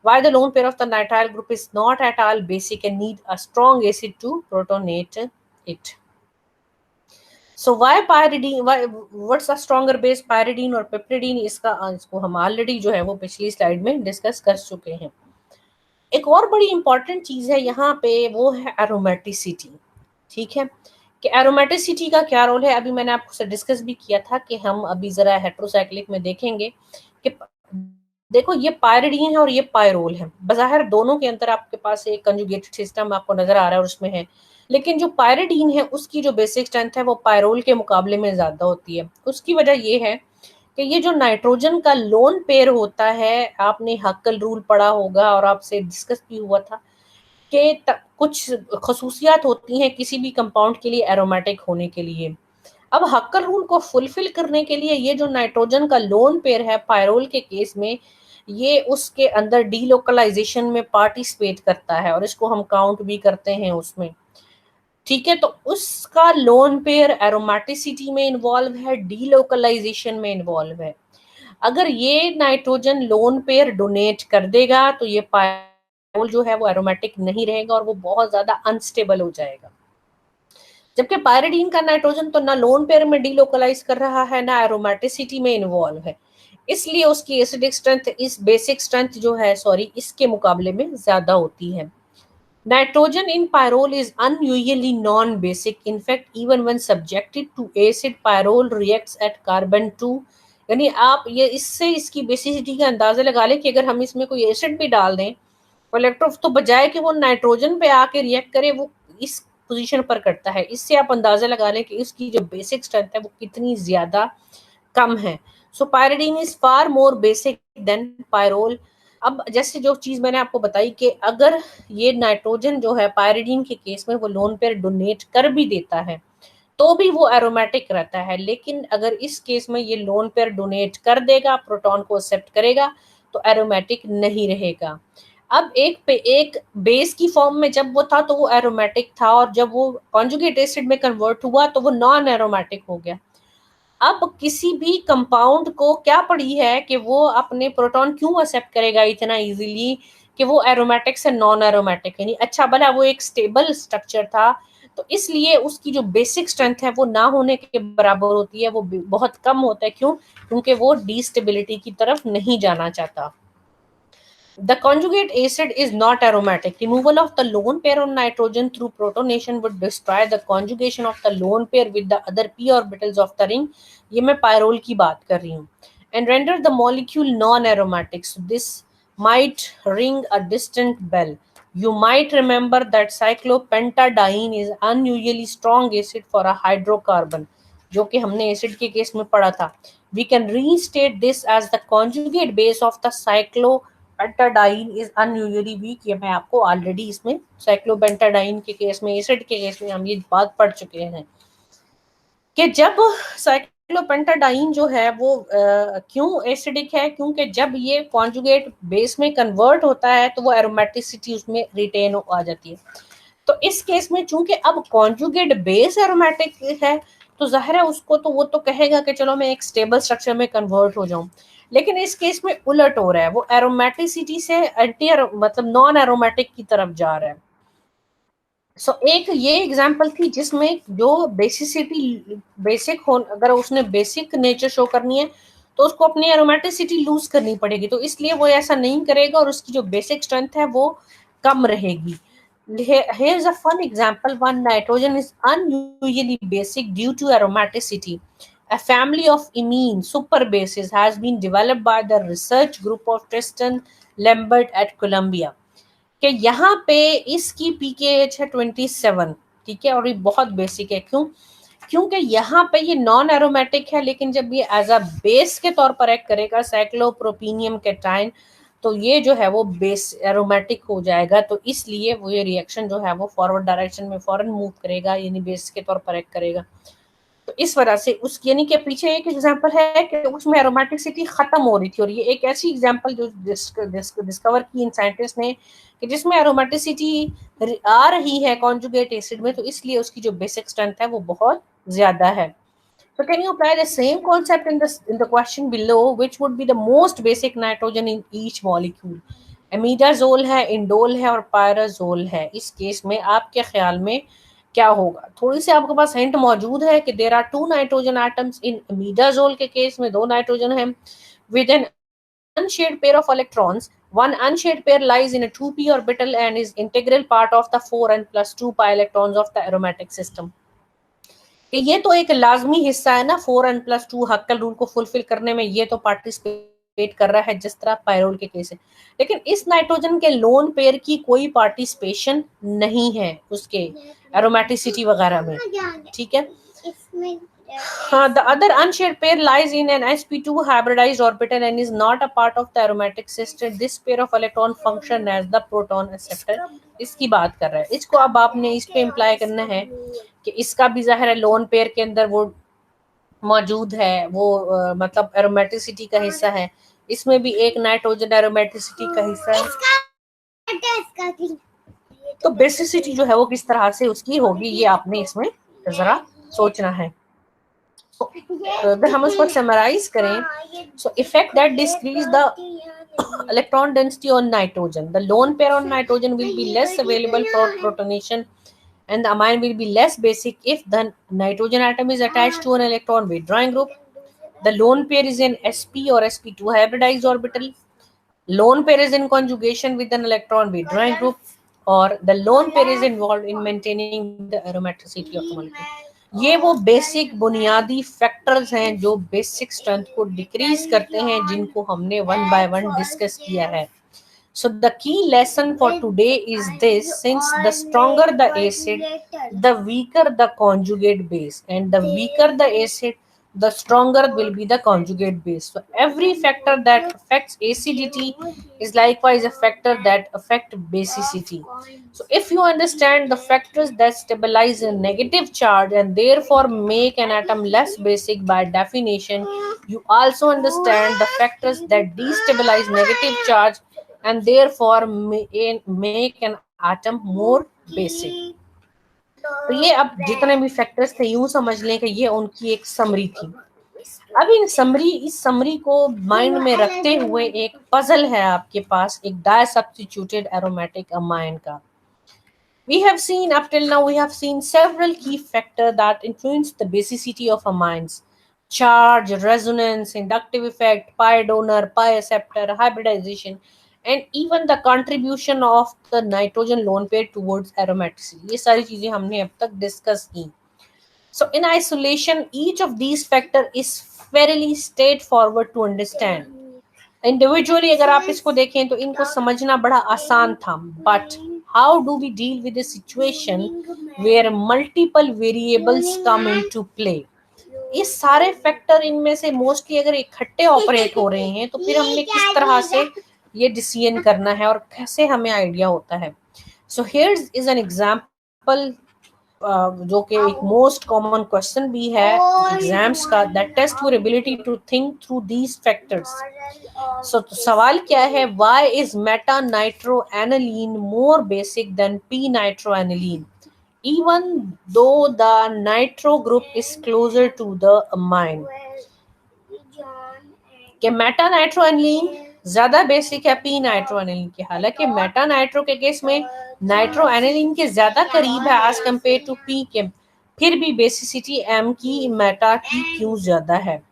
A: Why the lone pair of the nitrile group is not at all basic and need a strong acid to protonate it. So why pyridine? What's a stronger base, pyridine or piperidine? इसको हम ऑलरेडी जो है वो पिछली स्लाइड में डिस्कस कर चुके हैं। एक और बड़ी इंपॉर्टेंट चीज है यहाँ पे, वो है एरोमेटिसिटी। ठीक है, कि एरोमेटिसिटी का क्या रोल है, अभी मैंने आपसे डिस्कस भी किया था कि हम अभी जरा हेट्रोसाइक्लिक में देखेंगे कि देखो ये पायरिडीन है और ये पायरोल है, बाहर दोनों के अंदर आपके पास एक कंजुगेटेड सिस्टम आपको नजर आ रहा है और उसमें है, लेकिन जो पायरिडीन है उसकी जो बेसिक स्ट्रेंथ है वो पायरोल के मुकाबले में ज्यादा होती है। उसकी वजह ये है कि ये जो नाइट्रोजन का लोन पेयर होता है, आपने हक्कल रूल पढ़ा होगा और आपसे डिस्कस भी हुआ था कि कुछ खसूसियात होती हैं किसी भी कंपाउंड के लिए एरोमेटिक होने के लिए। अब हक्कल रूल को फुलफिल करने के लिए ये जो नाइट्रोजन का लोन पेयर है पायरोल के केस में, ये उसके अंदर डीलोकलाइजेशन में पार्टिसिपेट करता है और इसको हम काउंट भी करते हैं उसमें। ठीक है, तो उसका लोन पेयर एरोमेटिसिटी में इन्वॉल्व है, डीलोकलाइजेशन में इन्वॉल्व है। अगर ये नाइट्रोजन लोन पेयर डोनेट कर देगा तो ये पायरोल जो है वो एरोमेटिक नहीं रहेगा और वो बहुत ज्यादा अनस्टेबल हो जाएगा। जबकि पायरिडीन का नाइट्रोजन तो ना लोन पेयर में डीलोकलाइज कर रहा है ना एरोमेटिसिटी में इन्वॉल्व है, इसलिए उसकी एसिडिक स्ट्रेंथ इस बेसिक स्ट्रेंथ जो है सॉरी इसके मुकाबले में ज्यादा होती है। Nitrogen in pyrrole is unusually non-basic. In fact, even when subjected to acid, pyrrole reacts at carbon 2. यानी आप ये इससे इसकी बेसिसिटी का अंदाजा लगा लें कि अगर हम इसमें कोई एसिड भी डाल दें इलेक्ट्रो तो बजाय कि वो नाइट्रोजन पे आके रिएक्ट करे वो इस पोजीशन पर करता है। इससे आप अंदाजा लगा लें कि इसकी जो बेसिक स्ट्रेंथ है वो कितनी ज्यादा कम है। So pyridine is far more basic than pyrrole. अब जैसे जो चीज मैंने आपको बताई कि अगर ये नाइट्रोजन जो है पायरिडीन के केस में वो लोन पेयर डोनेट कर भी देता है तो भी वो एरोमेटिक रहता है, लेकिन अगर इस केस में ये लोन पेयर डोनेट कर देगा, प्रोटॉन को एक्सेप्ट करेगा, तो एरोमेटिक नहीं रहेगा। अब एक पे एक बेस की फॉर्म में जब वो था तो वो एरोमेटिक था और जब वो कॉन्जुगेट एसिड में कन्वर्ट हुआ तो वो नॉन एरोमेटिक हो गया। अब किसी भी कंपाउंड को क्या पड़ी है कि वो अपने प्रोटॉन क्यों एक्सेप्ट करेगा इतना इजीली कि वो एरोमेटिक से नॉन एरोमेटिक, यानी अच्छा भला वो एक स्टेबल स्ट्रक्चर था तो इसलिए उसकी जो बेसिक स्ट्रेंथ है वो ना होने के बराबर होती है, वो बहुत कम होता है। क्यों? क्योंकि वो डीस्टेबिलिटी की तरफ नहीं जाना चाहता। The conjugate acid is not aromatic. Removal of the lone pair on nitrogen through protonation would destroy the conjugation of the lone pair with the other p orbitals of the ring. ये मैं pyrrole की बात कर रही हूँ. And render the molecule non-aromatic. So this might ring a distant bell. You might remember that cyclopentadiene is unusually strong acid for a hydrocarbon, जो कि हमने एसिड के केस में पढ़ा था. We can restate this as the conjugate base of the pentadiene is unusually weak. ये मैं आपको ऑलरेडी इसमें साइक्लोपेंटाडाइन के केस में एसिड के केस में हम ये बात पढ़ चुके हैं कि जब साइक्लोपेंटाडाइन जो है वो क्यों एसिडिक है, क्योंकि जब ये कॉन्जुगेट बेस में कन्वर्ट होता है तो वो एरोमेटिसिटी उसमें रिटेन आ जाती है। तो इस केस में चूंकि अब कॉन्जुगेट बेस एरोमेटिक है तो जाहिर है उसको तो वो तो कहेगा कि चलो मैं एक स्टेबल स्ट्रक्चर में कन्वर्ट हो जाऊं, लेकिन इस केस में उलट हो रहा है, वो एरोमेटिसिटी से एंटी मतलब नॉन एरोमेटिक की तरफ जा रहा है। सो एक ये एग्जांपल थी जिसमें जो बेसिसिटी बेसिक हो, अगर उसने बेसिक नेचर शो करनी है तो उसको अपनी एरोमेटिसिटी लूज करनी पड़ेगी, तो इसलिए वो ऐसा नहीं करेगा और उसकी जो बेसिक स्ट्रेंथ है वो कम रहेगी। Here's a fun example. One nitrogen is unusually basic due to aromaticity. A family of imine superbases has been developed by the research group of Tristan Lambert at Columbia. कि यहाँ पे इसकी पीकेएच है 27, ठीक है, और ये बहुत बेसिक है। क्यों? क्योंकि यहाँ पे ये नॉन एरोमेटिक है, लेकिन जब ये एज अ बेस के तौर पर एक्ट करेगा साइक्लोप्रोपीनियम कैटायन तो ये जो है वो बेस एरोमेटिक हो जाएगा, तो इसलिए वो ये रिएक्शन जो है वो फॉरवर्ड डायरेक्शन में फॉरन मूव करेगा, यानी बेस के तौर पर एक्ट करेगा। तो इस वजह से उस यानी कि पीछे एक एग्जांपल है कि उसमें एरोमेटिसिटी खत्म हो रही थी और ये एक ऐसी एग्जांपल जो डिस्कवर की इन साइंटिस्ट ने कि जिसमें एरोमेटिसिटी आ रही है कॉन्जुगेट एसिड में, तो इसलिए उसकी जो बेसिक स्ट्रेंथ है वो बहुत ज्यादा है। So can you apply the same concept in the question below? Which would be the most basic nitrogen in each molecule? Imidazole है, इंडोल है और पायराजोल है। इस केस में आपके ख्याल में क्या होगा? थोड़ी सी आपके पास हिंट मौजूद है कि there are 2 nitrogen atoms in imidazole के केस में 2 नाइट्रोजन हैं with an unshared pair of electrons One unshared pair lies in a 2p orbital and is integral part of the 4n plus 2 pi electrons of the aromatic system. ये तो एक लाजमी हिस्सा है ना 4n+2 हक्कल रूल को फुलफिल करने में, ये तो पार्टिसिपेट कर रहा है जिस तरह पायरोल के केस है। लेकिन इस नाइट्रोजन के लोन पेयर की कोई पार्टिसिपेशन नहीं है उसके एरोमेटिसिटी वगैरह में, ठीक है। The other unshared pair lies in an sp2 hybridized orbital and is not a part of the aromatic system. This pair of electron function as the proton acceptor. इसकी बात कर रहा है, इसको अब आपने इस पे इम्प्लाई करना है कि इसका भी जाहिर है लोन पेयर के अंदर वो मौजूद है, वो मतलब एरोमेटिसिटी का हिस्सा है। इसमें भी एक नाइट्रोजन एरोमेटिसिटी का हिस्सा है। तो बेसिसिटी जो है वो किस तरह से उसकी होगी, ये आपने इसमें जरा सोचना है। अगर हम उसको समराइज करें, so effect that decrease the electron density on nitrogen, the lone pair on nitrogen will be less available for protonation and the amine will be less basic if the nitrogen atom is attached to an electron withdrawing group. The lone pair is in sp or sp2 hybridized orbital. Lone pair is in conjugation with an electron withdrawing group, or the lone pair is involved in maintaining the aromaticity of the molecule. ये वो बेसिक बुनियादी फैक्टर्स हैं जो बेसिक स्ट्रेंथ को डिक्रीज करते हैं, जिनको हमने वन बाय वन डिस्कस किया है। So the key lesson for today is this: since the stronger the acid, the weaker the conjugate base, and the weaker the acid, the stronger will be the conjugate base. So every factor that affects acidity is likewise a factor that affect basicity. So if you understand the factors that stabilize a negative charge and therefore make an atom less basic by definition, you also understand the factors that destabilize negative charge and therefore make an atom more basic. तो ये अब जितने भी फैक्टर्स थे यूं समझ लें कि ये उनकी एक समरी थी। अब इस समरी को माइंड में रखते हुए एक पजल है आपके पास, एक डायसब्स्टिट्यूटेड एरोमेटिक अमाइन का। We have seen up till now, we have seen several key factors that influence the basicity of amines: charge, resonance, inductive effect, pi donor, pi acceptor, hybridization, and even the contribution of the nitrogen lone pair towards aromaticity. ये सारी चीजें हमने अब तक डिस्कस की। So in isolation, each of these factors is fairly straightforward to understand. Individually अगर आप इसको देखें तो इनको समझना बड़ा आसान था, but how do we deal with a situation where multiple variables come into play? ये सारे फैक्टर इनमें से मोस्टली अगर इकट्ठे ऑपरेट हो रहे हैं तो फिर हमने किस तरह से ये डिसीजन करना है और कैसे हमें आइडिया होता है। So here is an example जो कि एक मोस्ट कॉमन क्वेश्चन भी है एग्जाम्स का, that test your ability to think through these factors. So सवाल क्या है, why is meta nitroaniline more basic than p nitroaniline even though the nitro group is closer to the amine? कि मेटा नाइट्रोएनिलीन ज्यादा बेसिक है पी नाइट्रोएनिलीन के, हालांकि मेटा नाइट्रो के केस में नाइट्रोएनिलीन के ज्यादा करीब है एज कंपेयर टू पी के, फिर भी बेसिसिटी एम की मेटा की क्यों ज्यादा है?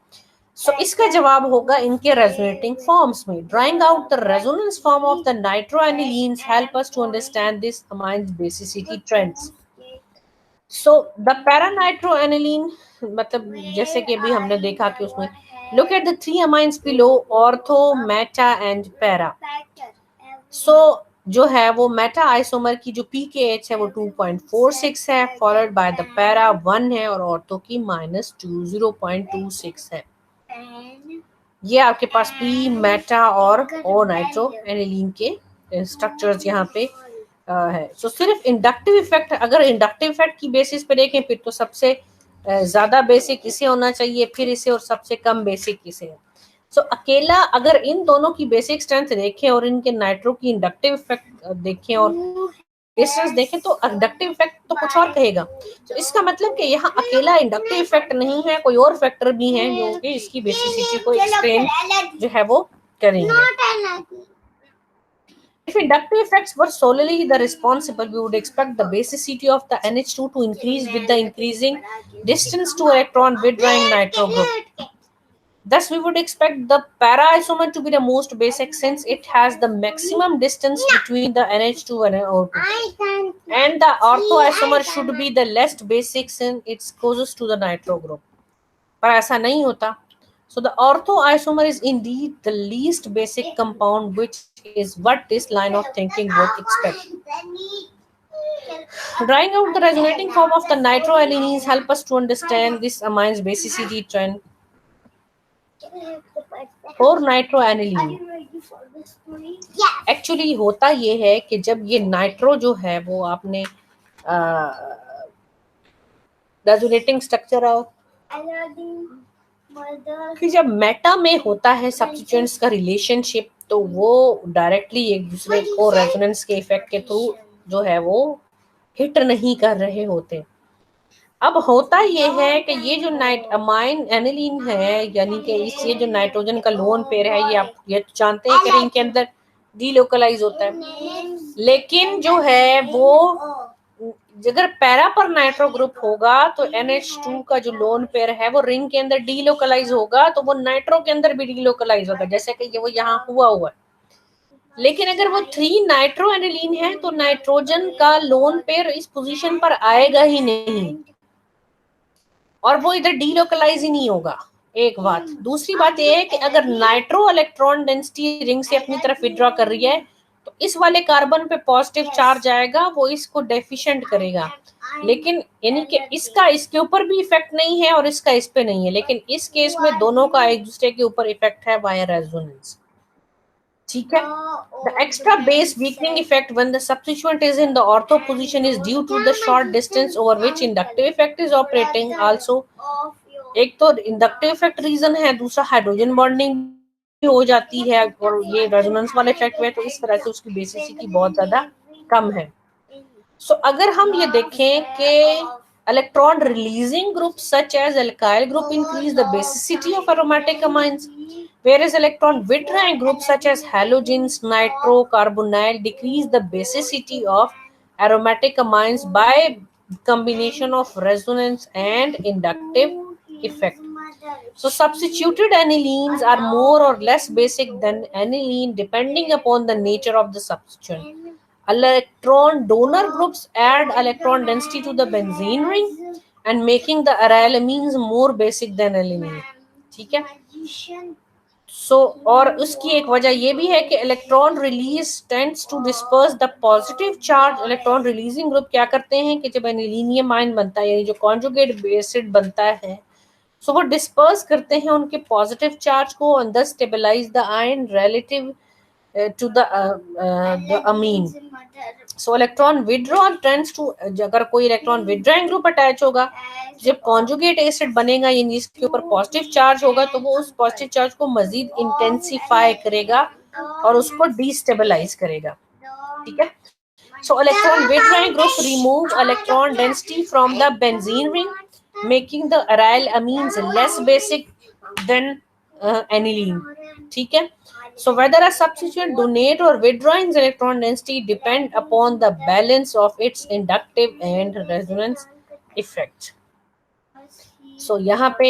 A: सो इसका जवाब होगा इनके रेजोनेटिंग फॉर्म्स में। Drawing out the resonance form of the nitroanilines help us to understand this amines basicity trends. So the paranitroaniline मतलब जैसे कि अभी हमने देखा कि उसमें look at the three amines below, ortho, meta and para. So जो है वो मेटा आइसोमर की जो pKh है वो 2.46 है, फॉलोड बाय द पैरा 1 है और ऑर्थो की -2 0.26 है। ये आपके पास पी मेटा और ओ नाइट्रो एनिलीन के स्ट्रक्चर्स यहाँ पे है। सो सिर्फ इंडक्टिव इफेक्ट, अगर इंडक्टिव इफेक्ट की बेसिस पे देखें फिर तो सबसे ज्यादा बेसिक इसे होना चाहिए, फिर इसे, और सबसे कम बेसिक इसे है। सो अकेला अगर इन दोनों की बेसिक स्ट्रेंथ देखें और इनके नाइट्रो की इंडक्टिव इफेक्ट देखें और डिस्टेंस देखें तो इंडक्टिव इफेक्ट तो कुछ और कहेगा। तो इसका मतलब कि यहाँ अकेला इंडक्टिव इफेक्ट नहीं है, कोई और फैक्टर भी हैं जो कि इसकी बेसिसिटी को एक्सप्लेन जो है वो करेंगे। If inductive effects were solely the responsible, we would expect the basicity of the NH2 to increase with the increasing distance to electron withdrawing nitro group. Thus, we would expect the para isomer to be the most basic since it has the maximum distance between the NH2 and NO2. And the ortho isomer should be the less basic since it's closest to the nitro group. पर ऐसा नहीं होता. So the ortho isomer is indeed the least basic compound, which is what this line of thinking would expect. Drawing out the resonating form of the nitroalanines help us to understand this amine's basicity trend. और नाइट्रोएनिलीन एक्चुअली होता ये है कि जब ये नाइट्रो जो है वो आपने रेजोनेटिंग स्ट्रक्चर ऑफ कि जब मेटा में होता है सब्स्टिट्यूएंट्स का रिलेशनशिप तो वो डायरेक्टली एक दूसरे को रेजोनेंस के इफेक्ट के थ्रू जो है वो हिट नहीं कर रहे होते. अब होता ये है कि ये जो अमाइन एनिलीन है यानी कि इस ये जो नाइट्रोजन का लोन पेयर है ये आप ये जानते हैं कि रिंग के अंदर डीलोकलाइज होता है, लेकिन जो है वो अगर पैरा पर नाइट्रो ग्रुप होगा तो NH2 का जो लोन पेयर है वो रिंग के अंदर डीलोकलाइज होगा तो वो नाइट्रो के अंदर भी डीलोकलाइज होगा जैसे कि ये वो यहाँ हुआ है. लेकिन अगर वो 3 नाइट्रो एनिलीन है तो नाइट्रोजन का लोन पेयर इस पोजीशन पर आएगा ही नहीं और वो इधर डीलोकलाइज ही नहीं होगा. एक बात. दूसरी बात ये है कि अगर नाइट्रो इलेक्ट्रॉन डेंसिटी रिंग से अपनी तरफ विड्रॉ कर रही है तो इस वाले कार्बन पे पॉजिटिव चार्ज आएगा, वो इसको डेफिशिएंट करेगा. लेकिन यानी कि इसका इसके ऊपर भी इफेक्ट नहीं है और इसका इस पे नहीं है, लेकिन इस केस में दोनों का एक दूसरे के ऊपर इफेक्ट है वाया रेजोनेंस. ठीक है. The extra base weakening effect when the substituent is in the ortho position is due to the short distance over which inductive effect is operating. Also, एक तो इंडक्टिव इफेक्ट रीजन है, दूसरा हाइड्रोजन बॉन्डिंग हो जाती है और ये रेजोनेंस वाले इफेक्ट है, तो इस तरह से उसकी बेसिसिटी बहुत ज्यादा कम है. सो अगर हम ये देखें कि electron releasing groups such as alkyl group increase the basicity of aromatic amines, whereas electron withdrawing groups such as halogens, nitro, carbonyl decrease the basicity of aromatic amines by combination of resonance and inductive effect. So substituted anilines are more or less basic than aniline depending upon the nature of the substituent. Electron donor groups add electron density to the benzene ring and making the arylamines more basic than alanine. ठीक है. So और उसकी एक वजह ये भी है कि electron release tends to disperse the positive charge. Electron releasing group क्या करते हैं कि जब एनिलीनियम आयन बनता है यानी जो कॉन्जुगेट एसिड बनता है सो वो डिस्पर्स करते हैं उनके पॉजिटिव चार्ज को and thus stabilize the ion relative to the amine. So electron withdrawal tends to अगर कोई इलेक्ट्रॉन withdrawing ग्रुप अटैच होगा जब कॉन्जुगेट एसिड बनेगा यानी इसके ऊपर पॉजिटिव चार्ज होगा तो वो उस पॉजिटिव चार्ज को मजीद इंटेंसिफाई करेगा और उसको डिस्टेबलाइज करेगा. ठीक है. So electron withdrawing group remove electron density from the benzene ring, making the aryl amines less basic than aniline. ठीक है. So whether a substituent donate or withdrawing electron density depend upon the balance of its inductive and resonance effect. So यहाँ पे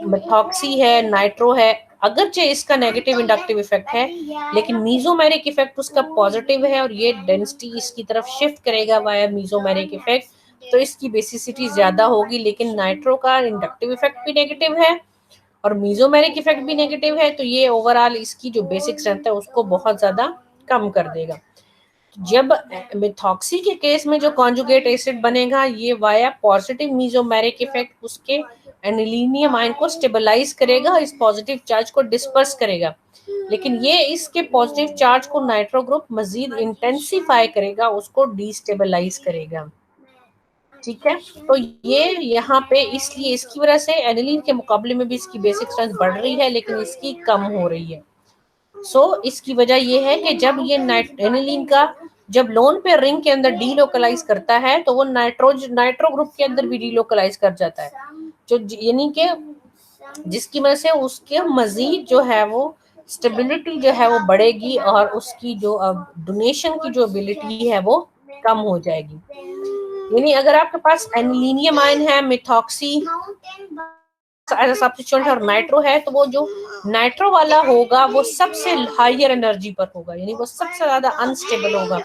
A: मेथॉक्सी है, नाइट्रो है, अगरचे इसका नेगेटिव इंडक्टिव इफेक्ट है लेकिन मीजोमेरिक इफेक्ट उसका पॉजिटिव है और ये डेंसिटी इसकी तरफ शिफ्ट करेगा वाया मीजोमेरिक इफेक्ट, तो इसकी बेसिसिटी ज्यादा होगी. लेकिन नाइट्रो का इंडक्टिव इफेक्ट भी नेगेटिव है और मीजोमेरिक इफेक्ट भी नेगेटिव है, तो ये ओवरऑल इसकी जो बेसिक स्ट्रेंथ है उसको बहुत ज्यादा कम कर देगा. जब मेथॉक्सी के केस में जो कॉन्जुगेट एसिड बनेगा ये वाया पॉजिटिव मीजोमेरिक इफेक्ट उसके एनिलीनियम आयन को स्टेबलाइज करेगा, इस पॉजिटिव चार्ज को डिस्पर्स करेगा, लेकिन ये इसके पॉजिटिव चार्ज को नाइट्रो ग्रुप मजीद इंटेंसिफाई करेगा, उसको डिस्टेबलाइज करेगा. ठीक है. तो ये यहाँ पे इसलिए इसकी वजह से एनिलीन के मुकाबले में भी इसकी बेसिक स्ट्रेंथ बढ़ रही है लेकिन इसकी कम हो रही है. सो इसकी वजह ये है कि जब ये एनिलीन का जब लोन पे रिंग के अंदर डीलोकलाइज करता है तो वो नाइट्रो ग्रुप के अंदर भी डीलोकलाइज कर जाता है, जो यानी कि जिसकी वजह से उसके मजीद जो है वो स्टेबिलिटी जो है वो बढ़ेगी और उसकी जो डोनेशन की जो एबिलिटी है वो कम हो जाएगी. यानी अगर आपके पास एनिलीनियम आयन है, मेथॉक्सी एज अ सब्स्टिट्यूएंट और नाइट्रो है, तो वो जो नाइट्रो वाला होगा वो सबसे हायर एनर्जी पर होगा, यानी वो सबसे ज्यादा अनस्टेबल होगा।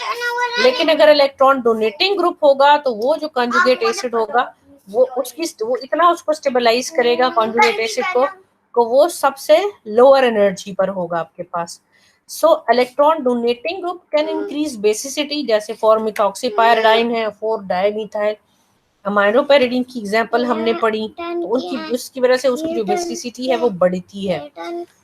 A: लेकिन अगर इलेक्ट्रॉन डोनेटिंग ग्रुप होगा तो वो जो कॉन्जुगेट एसिड होगा वो इतना उसको स्टेबलाइज करेगा कॉन्जुगेट एसिड को वो सबसे लोअर एनर्जी पर होगा आपके पास। So electron donating group can increase basicity, जैसे 4-methoxypyridine है, 4-dimethyl अमाइनोपेरिडीन की एग्जांपल हमने पढ़ी, तो उनकी उसकी वजह से उसकी जो बेसिसिटी है वो बढ़ती है।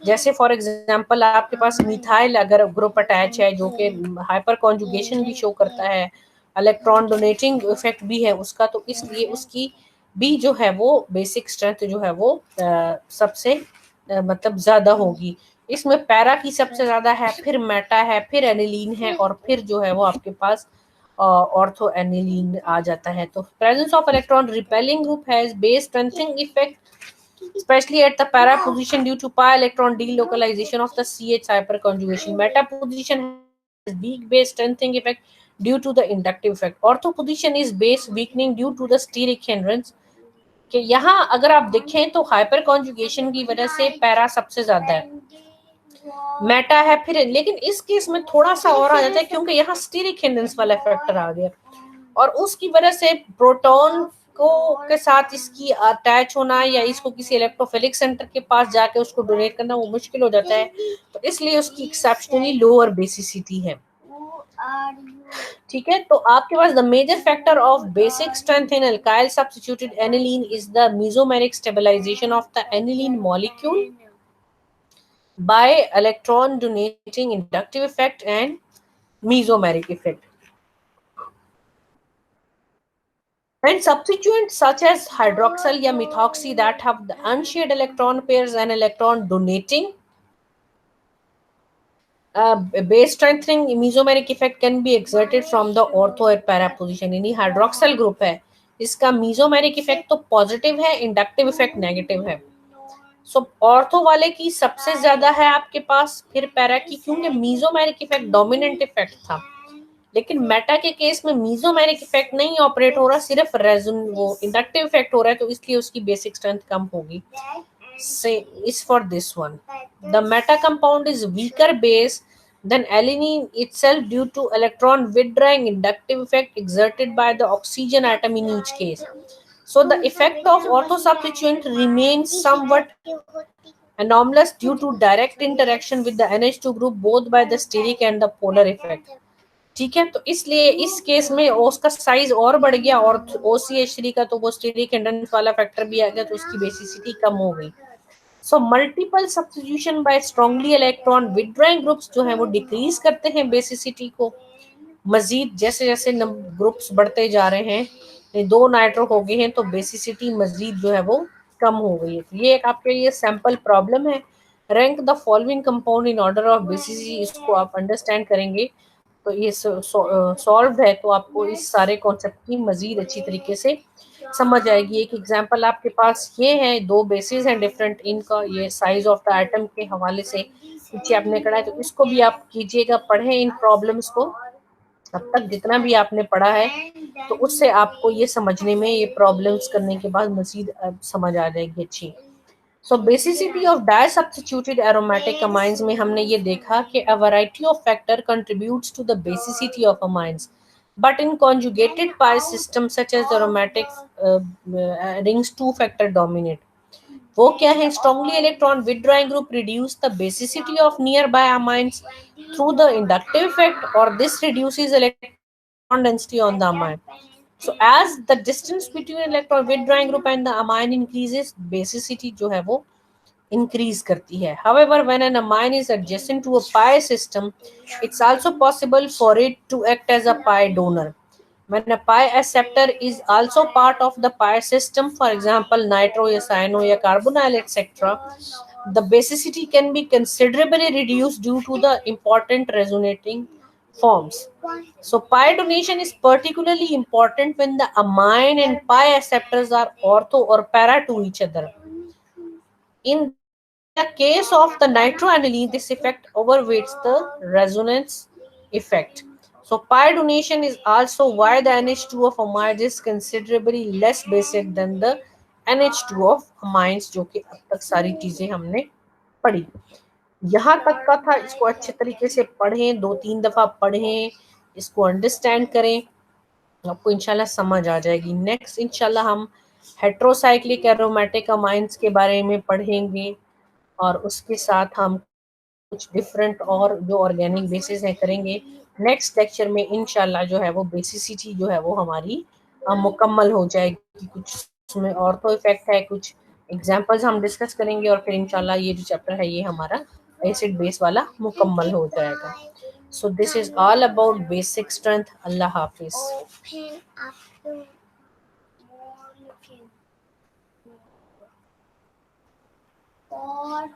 A: जैसे फॉर एग्जांपल आपके पास मिथाइल अगर ग्रुप अटैच है जो कि हाइपर कॉन्जुगेशन भी शो करता है, इलेक्ट्रॉन डोनेटिंग इफेक्ट भी है उसका, तो इसलिए उसकी भी जो है वो बेसिक स्ट्रेंथ जो है वो सबसे मतलब ज्यादा होगी। इसमें पैरा की सबसे ज्यादा है, फिर मेटा है, फिर एनिलीन है, और फिर जो है वो आपके पास ऑर्थो एनिलीन आ जाता है। तो presence of electron repelling group has base strengthening effect especially at the para position due to pi electron delocalization of the CH hyperconjugation. Meta position has weak base strengthening effect due to the inductive effect. Ortho position is base weakening due to the steric hindrance. कि यहाँ अगर आप देखें तो हाइपर कॉन्जुगेशन की वजह से पैरा सबसे ज्यादा है, मेटा है फिर, लेकिन इस केस में थोड़ा सा और आ जाता है क्योंकि यहाँ स्टीरिक हिंड्रेंस वाला फैक्टर आ गया, और उसकी वजह से प्रोटॉन को के साथ इसकी अटैच होना या इसको किसी इलेक्ट्रोफिलिक सेंटर के पास जाके उसको डोनेट करना वो मुश्किल हो जाता है, तो इसलिए उसकी एक्सेप्शनली लोअर बेसिसिटी है। ठीक है, तो आपके पास the major factor of basic strength in alkyl substituted aniline is the mesomeric stabilisation of the aniline molecule by electron donating inductive effect and mesomeric effect. And substituents such as hydroxyl या methoxy that have the unshared electron pairs and electron donating base strengthening mesomeric effect can be exerted from the ortho और para position. यानी हाइड्रोक्सल ग्रुप है, इसका mesomeric effect तो पॉजिटिव है, इंडक्टिव इफेक्ट नेगेटिव है। सो ऑर्थो वाले की सबसे ज्यादा है आपके पास, फिर पैरा की, क्योंकि मीजोमेरिक इफेक्ट डोमिनेंट इफेक्ट था। लेकिन मेटा के केस में मीजोमेरिक इफेक्ट नहीं ऑपरेट हो रहा, सिर्फ रेजोन वो इंडक्टिव इफेक्ट हो रहा है, तो इसलिए उसकी बेसिक स्ट्रेंथ कम होगी। से is for this one the Meta compound is weaker base than alanine itself due to electron withdrawing inductive effect exerted by the oxygen atom in each case. So the effect of ortho substituent remains somewhat anomalous due to direct interaction with the NH2 group both by the steric and the polar effect. ठीक है, तो इसलिए इस केस में उसका साइज और बढ़ गया, और OCH3 का तो वो स्टेरिक हिंड्रेंस वाला फैक्टर भी आ गया, तो उसकी बेसिसिटी कम हो गई। So multiple substitution by strongly electron withdrawing groups जो है वो डिक्रीज करते हैं बेसिसिटी को मजीद, जैसे जैसे ग्रुप्स बढ़ते जा रहे हैं, 2 नाइट्रो हो गए हैं तो बेसिसिटी मजीद जो है वो कम हो गई है। तो ये एक आपके लिए सैंपल प्रॉब्लम है। Rank the following compound in order of basicity, इसको आप अंडरस्टैंड करेंगे तो ये सॉल्व है, तो आपको इस सारे कॉन्सेप्ट की मजीद अच्छी तरीके से समझ आएगी। एक एग्जांपल आपके पास ये है, 2 बेसिस हैं डिफरेंट, इनका ये साइज ऑफ द एटम के हवाले से पीछे आपने करा है, तो इसको भी आप कीजिएगा, पढ़ें इन प्रॉब्लम्स को। अब तक जितना भी आपने पढ़ा है तो उससे आपको ये समझने में, ये प्रॉब्लम्स करने के बाद मजीद समझ आ जाएगी अच्छी। So basicity of di substituted aromatic amines में हमने ये देखा कि a variety of factor contributes to the basicity of amines, but in conjugated pi systems such as aromatic rings 2 factor dominate. वो क्या है, strongly electron withdrawing group reduce the basicity of nearby amines through the inductive effect, or this reduces electron density on the amine. So as the distance between electron withdrawing group and the amine increases, basicity जो है वो increase करती है. However, when an amine is adjacent to a pi system, it's also possible for it to act as a pi donor. When a pi acceptor is also part of the pi system, for example, nitro या cyano या carbonyl etc., the basicity can be considerably reduced due to the important resonating forms. So pi donation is particularly important when the amine and pi acceptors are ortho or para to each other. In the case of the nitroaniline, this effect overweights the resonance effect. So pi donation is also why the NH2 of amide is considerably less basic than the NH2 of amines, जो कि अब तक सारी चीजें हमने पढ़ी। यहाँ तक का था, इसको अच्छे तरीके से पढ़ें, 2-3 दफा पढ़ें, इसको अंडरस्टैंड करें, आपको इंशाल्लाह समझ आ जाएगी। नेक्स्ट इंशाल्लाह हम हेट्रोसाइक्लिक एरोमेटिक अमाइंस के बारे में पढ़ेंगे, और उसके साथ हम कुछ डिफरेंट और जो ऑर्गेनिक बेसिस है करेंगे। नेक्स्ट लेक्चर में इंशाल्लाह जो है वो बेसिसिटी जो है वो हमारी मुकम्मल हो जाएगी। कुछ उसमें ऑर्थो इफेक्ट है, कुछ एग्जांपल्स हम डिस्कस करेंगे, और फिर इंशाल्लाह ये जो चैप्टर है ये हमारा एसिड बेस वाला मुकम्मल हो जाएगा। So this is all about basic strength. अल्लाह हाफिज। और